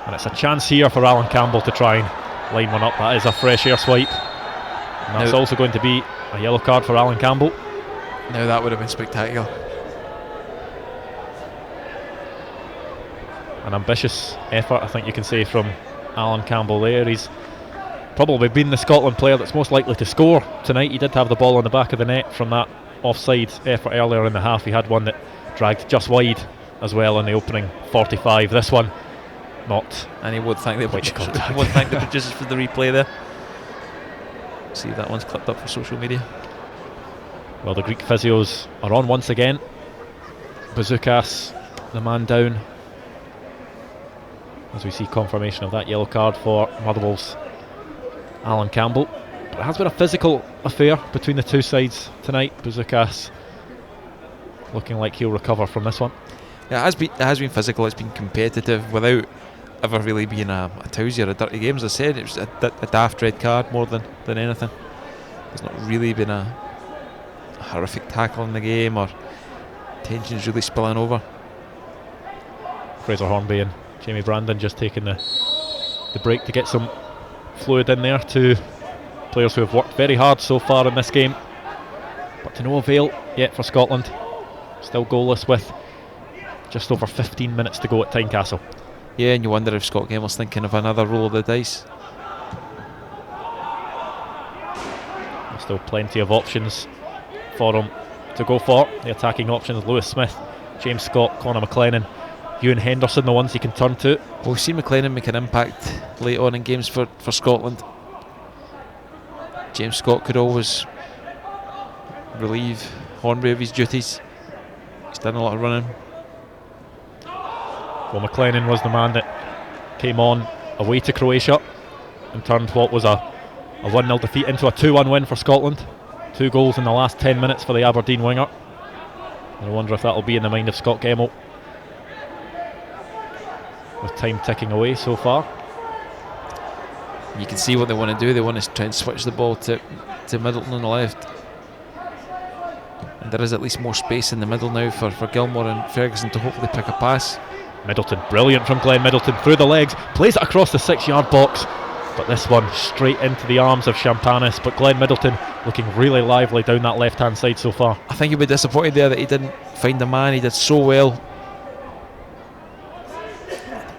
and it's a chance here for Alan Campbell to try and line one up. That is a fresh air swipe, and that's also going to be a yellow card for Alan Campbell. Now that would have been spectacular. An ambitious effort, I think you can say, from Alan Campbell there. He's probably been the Scotland player that's most likely to score tonight. He did have the ball on the back of the net from that offside effort earlier in the half. He had one that dragged just wide as well in the opening 45. This one, not. And he would thank the producers for the replay there. See if that one's clipped up for social media. Well, the Greek physios are on once again. Bazoukas, the man down, as we see confirmation of that yellow card for Motherwell's Alan Campbell. But it has been a physical affair between the two sides tonight. Bazoukas looking like he'll recover from this one. Yeah, it has been physical. It's been competitive without ever really being a tousy or a dirty game. As I said, it was a daft red card more than anything. There's not really been a horrific tackle in the game or tensions really spilling over. Fraser Hornby and Jamie Brandon just taking the break to get some fluid in there. Two players who have worked very hard so far in this game, but to no avail yet for Scotland. Still goalless with just over 15 minutes to go at Tynecastle. Yeah, and you wonder if Scott Gemmell's thinking of another roll of the dice. There's still plenty of options for him to go for. The attacking options: Lewis Smith, James Scott, Conor McLennan, Ewan Henderson, the ones he can turn to. Well, we've seen McLennan make an impact late on in games for Scotland. James Scott could always relieve Hornby of his duties. He's done a lot of running. Well, McLennan was the man that came on away to Croatia and turned what was a 1-0 defeat into a 2-1 win for Scotland. 2 goals in the last 10 minutes for the Aberdeen winger. I wonder if that'll be in the mind of Scott Gemmell, with time ticking away so far. You can see what they want to do. They want to try and switch the ball to Middleton on the left. And there is at least more space in the middle now for Gilmore and Ferguson to hopefully pick a pass. Middleton, brilliant from Glenn Middleton, through the legs, plays it across the 6-yard box, but this one straight into the arms of Champanis. But Glenn Middleton looking really lively down that left hand side so far. I think he'll be disappointed there that he didn't find a man. He did so well.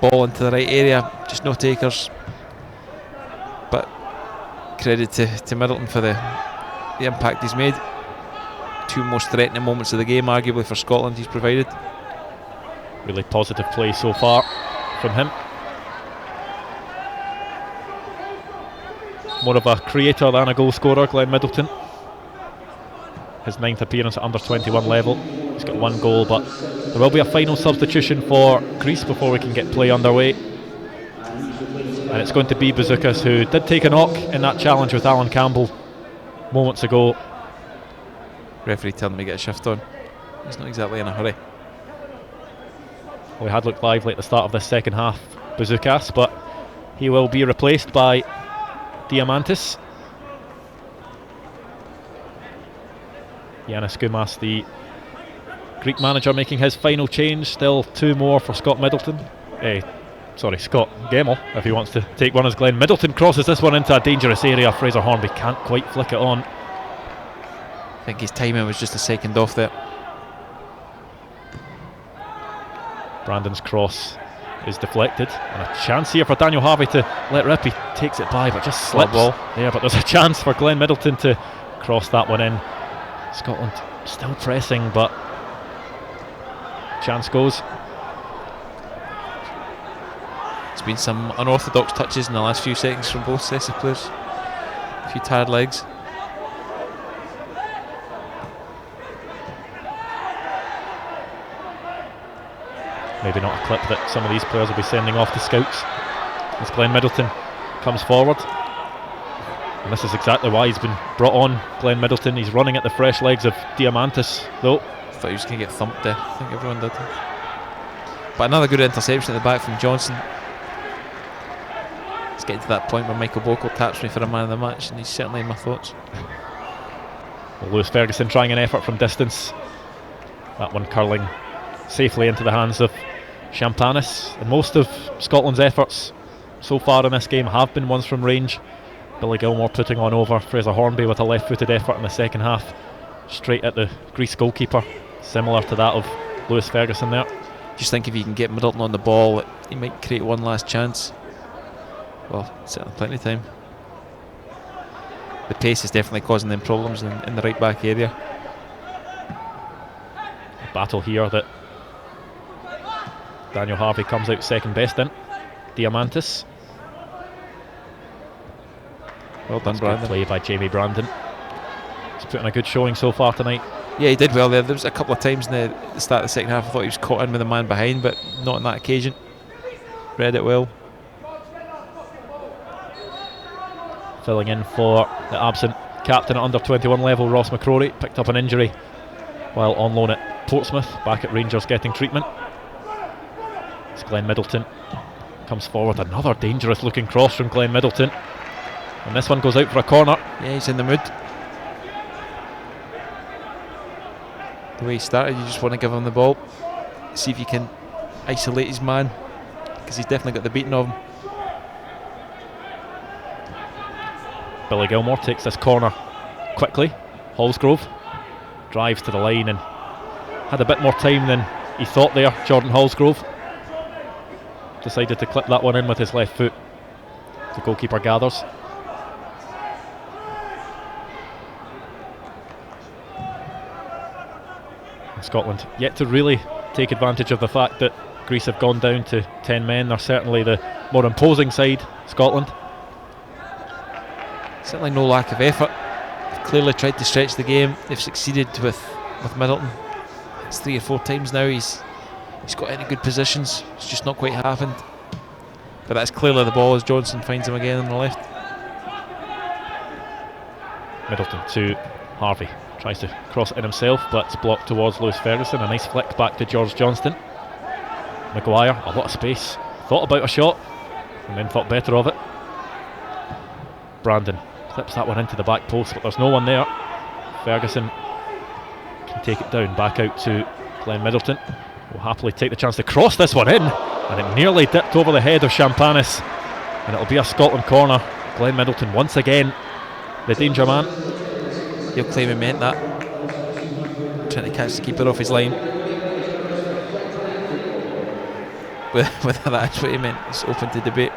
Ball into the right area, just no takers. But credit to Middleton for the impact he's made. 2 most threatening moments of the game arguably for Scotland he's provided. Really positive play so far from him. More of a creator than a goal scorer, Glenn Middleton. His 9th appearance at under-21 level. He's got 1 goal, but there will be a final substitution for Greece before we can get play underway. And it's going to be Bazoukas, who did take a knock in that challenge with Alan Campbell moments ago. Referee telling him to get a shift on. He's not exactly in a hurry. We had looked lively at the start of this second half, Bazoukas, but he will be replaced by Diamantis. Yanis Koumas, the Greek manager, making his final change. Still 2 more for Scott Middleton. Scott Gemmell, if he wants to take one as Glenn Middleton crosses this one into a dangerous area. Fraser Hornby can't quite flick it on. I think his timing was just a second off there. Brandon's cross is deflected, and a chance here for Daniel Harvey to let rip. He takes it by but just slips ball there, but there's a chance for Glenn Middleton to cross that one in. Scotland still pressing, but chance goes. There's been some unorthodox touches in the last few seconds from both sets of players. A few tired legs. Maybe not a clip that some of these players will be sending off to scouts as Glenn Middleton comes forward. And this is exactly why he's been brought on, Glenn Middleton. He's running at the fresh legs of Diamantis, though. Thought he was going to get thumped there. I think everyone did. But another good interception at the back from Johnson. It's getting to that point where Michael Bogle taps me for a man of the match, and he's certainly in my thoughts. Well, Lewis Ferguson trying an effort from distance. That one curling safely into the hands of Champanis. And most of Scotland's efforts so far in this game have been ones from range. Billy Gilmore putting on over Fraser Hornby with a left-footed effort in the second half, straight at the Greece goalkeeper, similar to that of Lewis Ferguson there. Just think if you can get Middleton on the ball, he might create one last chance. Well, certainly plenty of time. The pace is definitely causing them problems in the right back area. A battle here that Daniel Harvey comes out second best in. Diamantis. Well done, That's Brandon. good play by Jamie Brandon. He's put in a good showing so far tonight. Yeah, he did well there. There was a couple of times in the start of the second half I thought he was caught in with a man behind, but not on that occasion. Read it well. Filling in for the absent captain at under-21 level, Ross McCrory, picked up an injury while on loan at Portsmouth, back at Rangers getting treatment. It's Glenn Middleton comes forward, another dangerous looking cross from Glenn Middleton, and this one goes out for a corner. Yeah, he's in the mood. The way he started, you just want to give him the ball, see if you can isolate his man, because he's definitely got the beating of him. Billy Gilmore takes this corner quickly. Hallsgrove drives to the line and had a bit more time than he thought there. Jordan Hallsgrove decided to clip that one in with his left foot. The goalkeeper gathers. And Scotland yet to really take advantage of the fact that Greece have gone down to 10 men. They're certainly the more imposing side, Scotland. Certainly no lack of effort. They've clearly tried to stretch the game. They've succeeded with Middleton. It's 3 or 4 times now he's got into good positions. It's just not quite happened. But that's clearly the ball as Johnson finds him again on the left. Middleton to Harvey. Tries to cross it in himself, but it's blocked towards Lewis Ferguson. A nice flick back to George Johnston. Maguire, a lot of space. Thought about a shot and then thought better of it. Brandon clips that one into the back post, but there's no one there. Ferguson can take it down, back out to Glenn Middleton. Will happily take the chance to cross this one in, and it nearly dipped over the head of Champanis, and it'll be a Scotland corner. Glenn Middleton once again the danger man. He'll claim he meant that, trying to catch the keeper off his line. Whether that's what he meant is open to debate.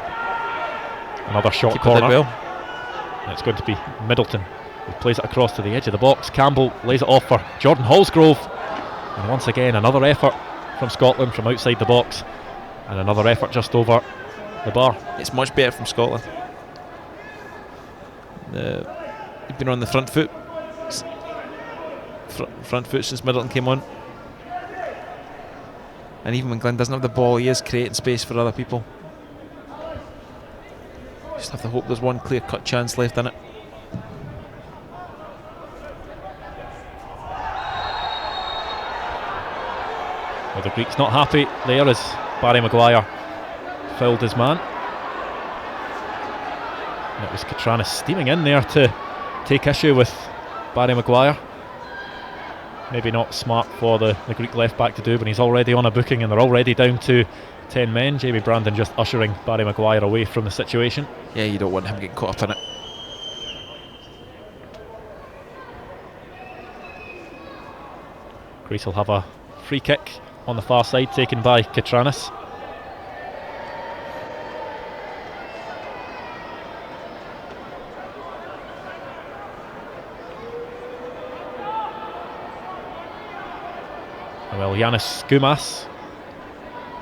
Another short Keeper corner. did well. And it's going to be Middleton who plays it across to the edge of the box. Campbell lays it off for Jordan Hallsgrove, and once again another effort from Scotland from outside the box, and another effort just over the bar. It's much better from Scotland. He's been on the front foot since Middleton came on, and even when Glenn doesn't have the ball, he is creating space for other people. Just have to hope there's one clear-cut chance left in it. the Greeks not happy there as Barry Maguire fouled his man. And it was Katranis steaming in there to take issue with Barry Maguire. Maybe not smart for the Greek left back to do when he's already on a booking and they're already down to 10 men. Jamie Brandon just ushering Barry Maguire away from the situation. Yeah, you don't want him getting caught up in it. Greece will have a free kick on the far side taken by Katranis. Well, Yanis Goumas,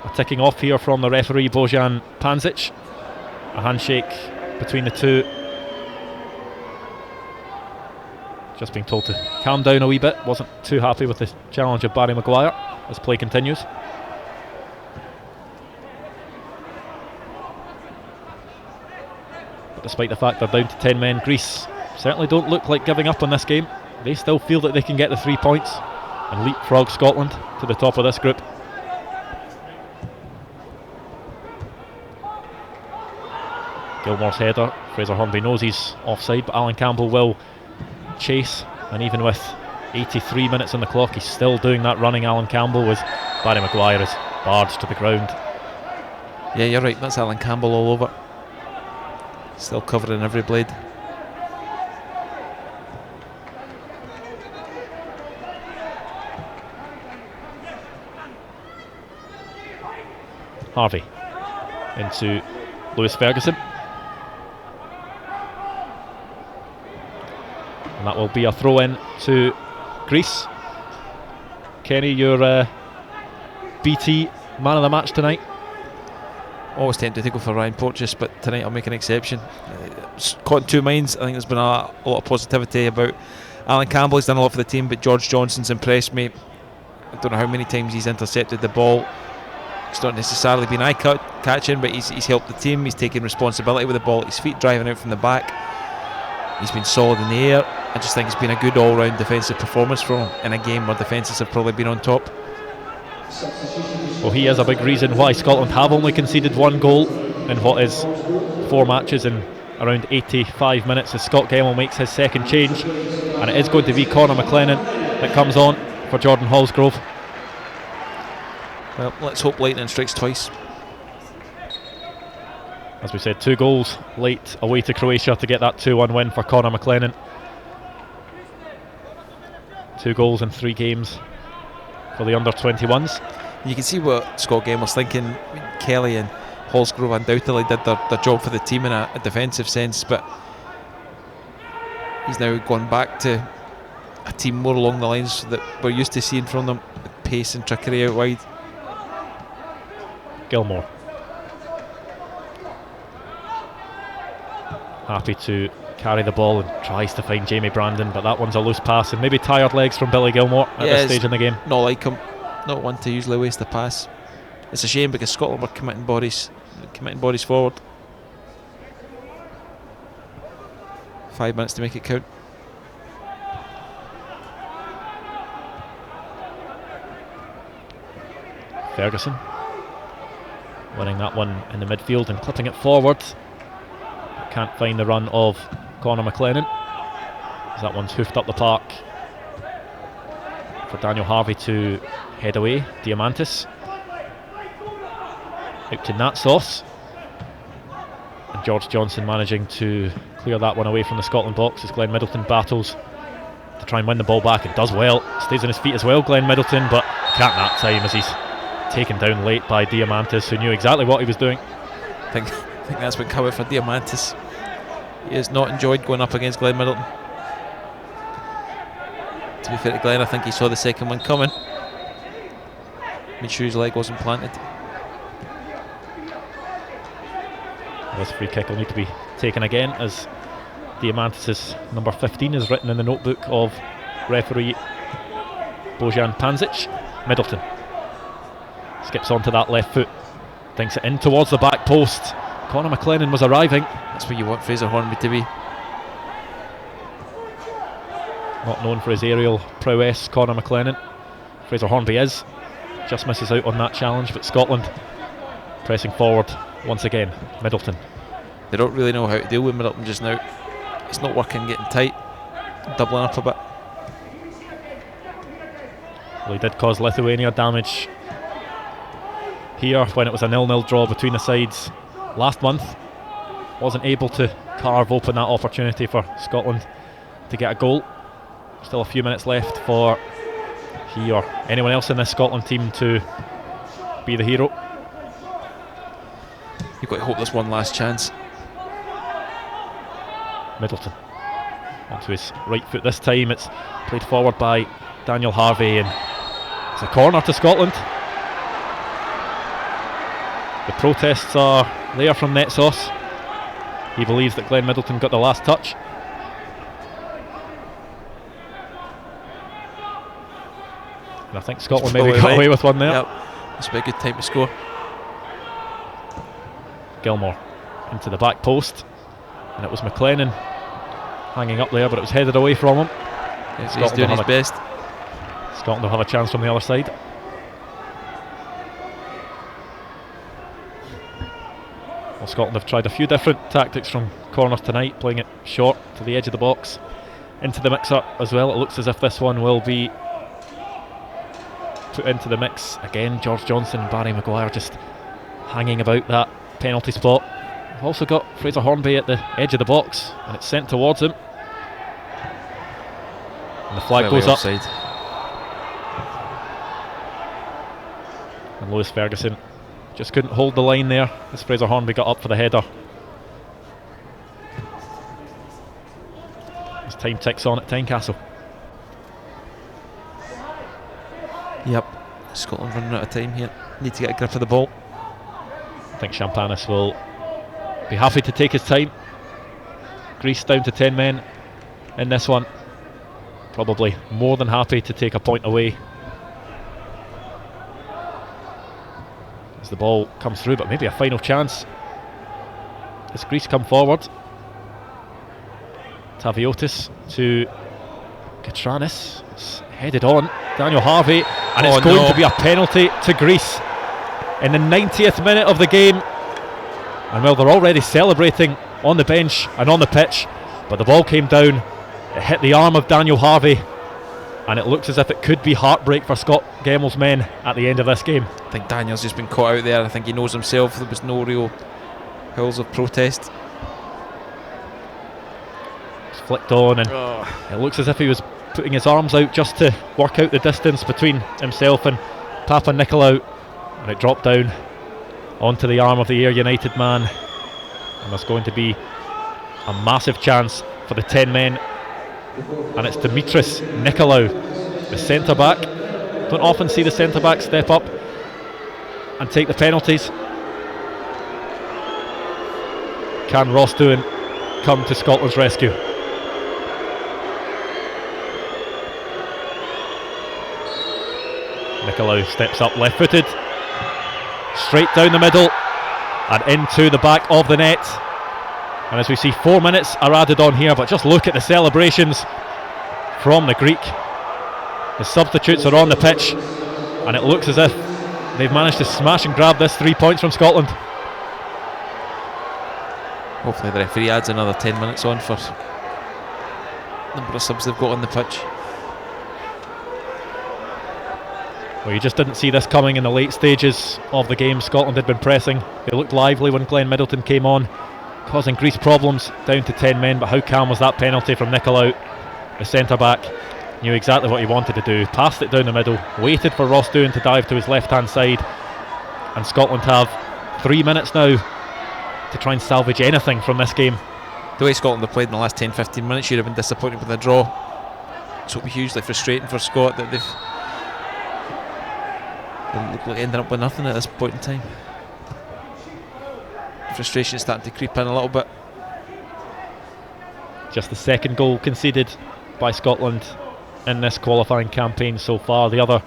a ticking off here from the referee Bojan Panzic. A handshake between the two. Just being told to calm down a wee bit. Wasn't too happy with the challenge of Barry Maguire as play continues. But despite the fact they're down to 10 men, Greece certainly don't look like giving up on this game. They still feel that they can get the 3 points and leapfrog Scotland to the top of this group. Gilmore's header, Fraser Hornby knows he's offside, but Alan Campbell will chase, and even with 83 minutes on the clock, he's still doing that running, Alan Campbell, as Barry Maguire is barged to the ground. Yeah, you're right, that's Alan Campbell all over. Still covering every blade. Harvey into Lewis Ferguson, and that will be a throw in to Greece. Kenny, your BT man of the match tonight? Always tempted to go for Ryan Porteous, but tonight I'll make an exception. Caught in two minds. I think there's been a lot of positivity about Alan Campbell. He's done a lot for the team, but George Johnson's impressed me. I don't know how many times he's intercepted the ball. It's not necessarily been eye-catching, but he's helped the team. He's taken responsibility with the ball at his feet, driving out from the back. He's been solid in the air. I just think it's been a good all-round defensive performance from him in a game where defences have probably been on top. Well, he is a big reason why Scotland have only conceded 1 goal in what is 4 matches in around 85 minutes, as Scott Gemmell makes his second change, and it is going to be Conor McLennan that comes on for Jordan Hallsgrove. Well, let's hope lightning strikes twice. As we said, 2 goals late away to Croatia to get that 2-1 win for Conor McLennan. 2 goals in 3 games for the under-21s. You can see what Scott Gemmell's thinking. Kelly and Hallsgrove undoubtedly did their job for the team in a defensive sense, but he's now gone back to a team more along the lines that we're used to seeing from them, with pace and trickery out wide. Gilmore happy to carry the ball and tries to find Jamie Brandon, but that one's a loose pass and maybe tired legs from Billy Gilmore at this stage in the game. Not like him, not one to usually waste a pass. It's a shame because Scotland were committing bodies forward. 5 minutes to make it count. Ferguson winning that one in the midfield and clipping it forward. Can't find the run of Conor McLennan, as that one's hoofed up the park for Daniel Harvey to head away. Diamantis out to Natsauce, and George Johnson managing to clear that one away from the Scotland box as Glenn Middleton battles to try and win the ball back and does well. Stays on his feet as well, Glenn Middleton, but can't that time as he's taken down late by Diamantis, who knew exactly what he was doing. I think that's been covered for Diamantis. He has not enjoyed going up against Glenn Middleton. To be fair to Glenn, I think he saw the second one coming. Made sure his leg wasn't planted. This free kick will need to be taken again, as Diamantis' number 15 is written in the notebook of referee Bojan Panzic. Middleton skips onto that left foot, thinks it in towards the back post. Conor McLennan was arriving. That's where you want Fraser Hornby to be. Not known for his aerial prowess, Conor McLennan. Fraser Hornby is. just misses out on that challenge, but Scotland pressing forward once again. Middleton. They don't really know how to deal with Middleton just now. It's not working, getting tight, doubling up a bit. Well, he did cause Lithuania damage here when it was a 0-0 draw between the sides last month. Wasn't able to carve open that opportunity for Scotland to get a goal. Still a few minutes left for he or anyone else in this Scotland team to be the hero. You've got to hope there's one last chance. Middleton onto his right foot this time. It's played forward by Daniel Harvey, and it's a corner to Scotland. The protests are there from Netsos. He believes that Glenn Middleton got the last touch. And I think Scotland maybe got away with one there. Yep. This would be a good time to score. Gilmore into the back post, and it was McLennan hanging up there, but it was headed away from him. Yes, he's doing his best. Scotland will have a chance from the other side. Well, Scotland have tried a few different tactics from corners tonight, playing it short to the edge of the box, into the mix-up as well. It looks as if this one will be put into the mix again. George Johnson and Barry Maguire just hanging about that penalty spot. We've also got Fraser Hornby at the edge of the box, and it's sent towards him, and the flag goes up. And Lewis Ferguson just couldn't hold the line there as Fraser Hornby got up for the header. As time ticks on at Tynecastle. Yep, Scotland running out of time here. Need to get a grip of the ball. I think Champanis will be happy to take his time. Greece down to 10 men in this one. Probably more than happy to take a point away as the ball comes through, but maybe a final chance as Greece come forward. Taviotis to Katranis. It's headed on. Daniel Harvey, and it's going to be a penalty to Greece in the 90th minute of the game. And well, they're already celebrating on the bench and on the pitch, but the ball came down, it hit the arm of Daniel Harvey, and it looks as if it could be heartbreak for Scott Gemmell's men at the end of this game. I think Daniel's just been caught out there. I think he knows himself there was no real howls of protest. It's flicked on, and it looks as if he was putting his arms out just to work out the distance between himself and Papa Nicolau, and it dropped down onto the arm of the Ayr United man, and there's going to be a massive chance for the 10 men, and it's Dimitris Nicolau, the centre back. Don't often see the centre back step up and take the penalties. Can Ross Doohan come to Scotland's rescue? Nicolau steps up left-footed, straight down the middle and into the back of the net. And as we see, 4 minutes are added on here, but just look at the celebrations from the Greek. The substitutes are on the pitch, and it looks as if they've managed to smash and grab this 3 points from Scotland. Hopefully the referee adds another 10 minutes on for the number of subs they've got on the pitch. Well, you just didn't see this coming in the late stages of the game. Scotland had been pressing. They looked lively when Glenn Middleton came on, causing Greece problems down to 10 men. But how calm was that penalty from Nicolau? The centre-back knew exactly what he wanted to do. Passed it down the middle, waited for Ross Doohan to dive to his left-hand side. And Scotland have 3 minutes now to try and salvage anything from this game. The way Scotland have played in the last 10-15 minutes, you'd have been disappointed with a draw. So it'll be hugely frustrating for Scott that they've look like ending up with nothing at this point in time. Frustration is starting to creep in a little bit. Just the second goal conceded by Scotland in this qualifying campaign so far. The other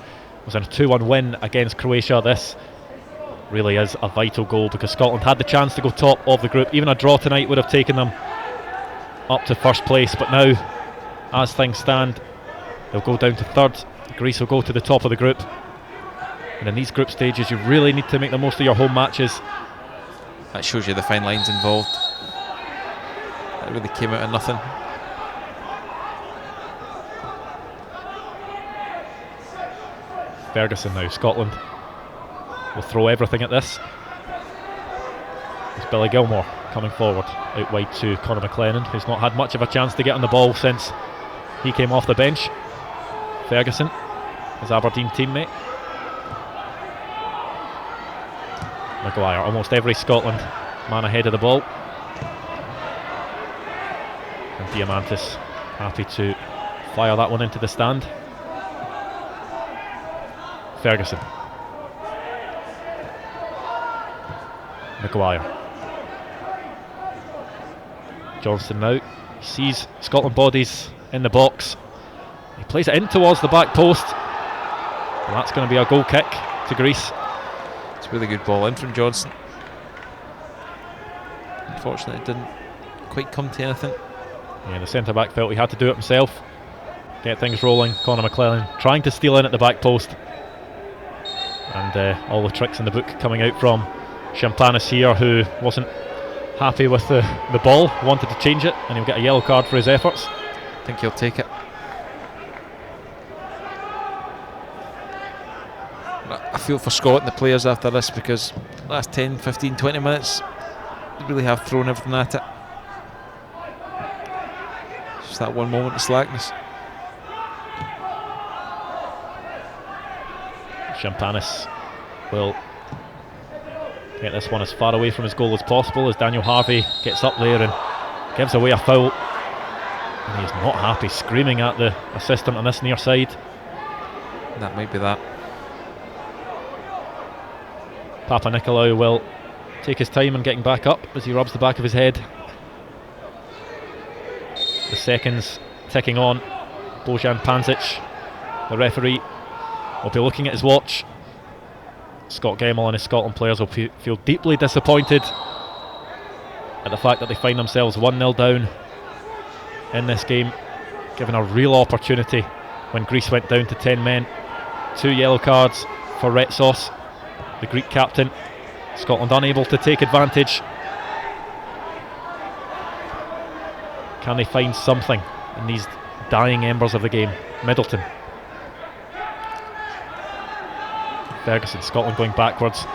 was a 2-1 win against Croatia. This really is a vital goal because Scotland had the chance to go top of the group. Even a draw tonight would have taken them up to first place, but now, as things stand, they'll go down to third. Greece will go to the top of the group. And in these group stages, you really need to make the most of your home matches. That shows you the fine lines involved. That really came out of nothing. Ferguson now, Scotland will throw everything at this. It's Billy Gilmore coming forward, out wide to Conor McLennan, who's not had much of a chance to get on the ball since he came off the bench. Ferguson, his Aberdeen teammate. Maguire, almost every Scotland man ahead of the ball. And Diamantis happy to fire that one into the stand. Ferguson. Maguire. Johnston now. He sees Scotland bodies in the box. He plays it in towards the back post. And that's going to be a goal kick to Greece. It's a really good ball in from Johnston. Unfortunately, it didn't quite come to anything. Yeah, the centre back felt he had to do it himself. Get things rolling. Conor McLellan trying to steal in at the back post. And all the tricks in the book coming out from Champanis here, who wasn't happy with the ball, wanted to change it, and he'll get a yellow card for his efforts. I think he'll take it. I feel for Scotland, the players, after this, because the last 10, 15, 20 minutes they really have thrown everything at it. Just that one moment of slackness. Champanis will get this one as far away from his goal as possible as Daniel Harvey gets up there and gives away a foul. And he's not happy, screaming at the assistant on this near side. That might be that. Papa Nicolau will take his time in getting back up as he rubs the back of his head. The seconds ticking on. Bojan Panzic, the referee, will be looking at his watch. Scott Gemmell and his Scotland players will feel deeply disappointed at the fact that they find themselves 1-0 down in this game, given a real opportunity when Greece went down to 10 men. 2 yellow cards for Retsos, the Greek captain. Scotland unable to take advantage. Can they find something in these dying embers of the game? Middleton. Ferguson, Scotland going backwards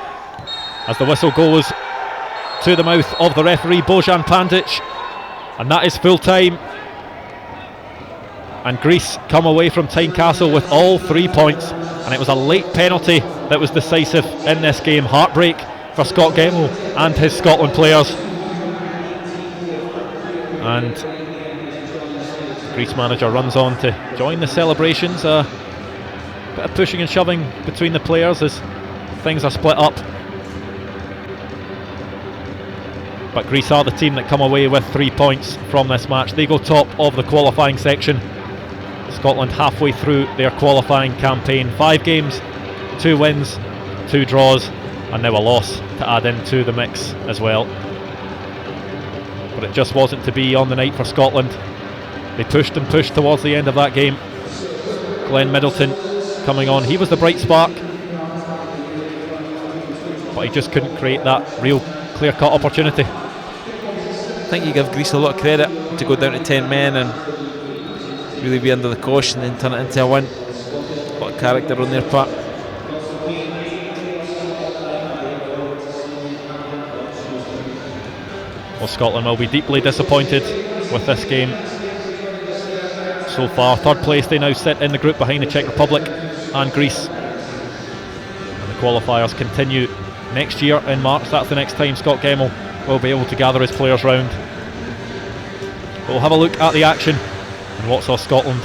as the whistle goes to the mouth of the referee, Bojan Pandic, and that is full time. And Greece come away from Tynecastle with all 3 points, and it was a late penalty that was decisive in this game. Heartbreak for Scott Gemmell and his Scotland players. And the Greece manager runs on to join the celebrations. Bit of pushing and shoving between the players as things are split up. But Greece are the team that come away with 3 points from this match. They go top of the qualifying section. Scotland halfway through their qualifying campaign. 5 games, 2 wins, 2 draws, and now a loss to add into the mix as well. But it just wasn't to be on the night for Scotland. They pushed and pushed towards the end of that game. Glenn Middleton coming on, he was the bright spark, but he just couldn't create that real clear-cut opportunity. I think you give Greece a lot of credit to go down to 10 men and really be under the cosh and then turn it into a win. A lot of character on their part. Well, Scotland will be deeply disappointed with this game so far. 3rd place they now sit in the group behind the Czech Republic and Greece. And the qualifiers continue next year in March. That's the next time Scott Gemmell will be able to gather his players round. But we'll have a look at the action and what saw Scotland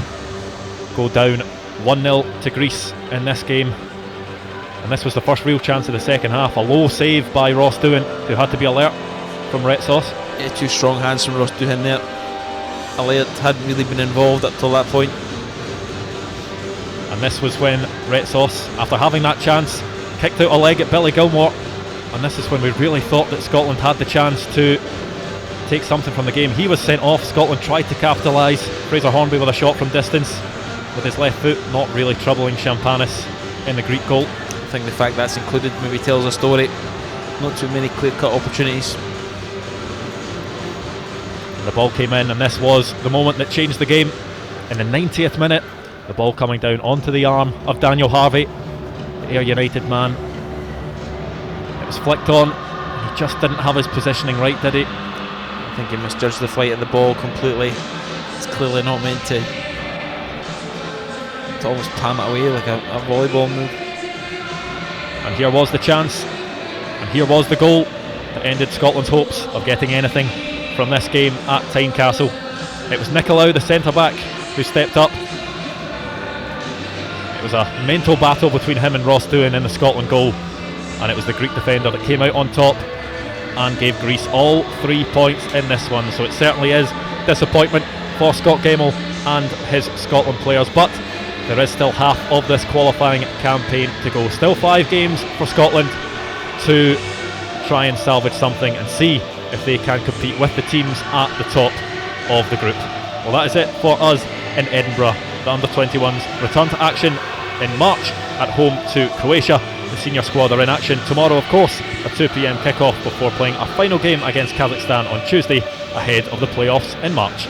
go down 1-0 to Greece in this game. And this was the first real chance of the second half. A low save by Ross Doohan, who had to be alert from Retsos. Yeah, 2 strong hands from Ross Doohan there. Alert hadn't really been involved up till that point. And this was when Retsos, after having that chance, kicked out a leg at Billy Gilmore. And this is when we really thought that Scotland had the chance to take something from the game. He was sent off. Scotland tried to capitalise. Fraser Hornby with a shot from distance with his left foot, not really troubling Champanis in the Greek goal. I think the fact that's included maybe tells a story. Not too many clear-cut opportunities. The ball came in, and this was the moment that changed the game. In the 90th minute, the ball coming down onto the arm of Daniel Harvey, the Ayr United man. It was flicked on, and he just didn't have his positioning right, did he? I think he misjudged the flight of the ball completely. It's clearly not meant to almost palm it away like a volleyball move. And here was the chance, and here was the goal that ended Scotland's hopes of getting anything from this game at Tynecastle. It was Nicolau, the centre-back, who stepped up. It was a mental battle between him and Ross Doohan in the Scotland goal, and it was the Greek defender that came out on top and gave Greece all 3 points in this one. So it certainly is disappointment for Scott Gemmell and his Scotland players, but there is still half of this qualifying campaign to go. Still 5 games for Scotland to try and salvage something and see if they can compete with the teams at the top of the group. Well, that is it for us in Edinburgh. The Under-21s return to action in March at home to Croatia. The senior squad are in action tomorrow, of course, a 2 p.m. kickoff before playing a final game against Kazakhstan on Tuesday ahead of the playoffs in March.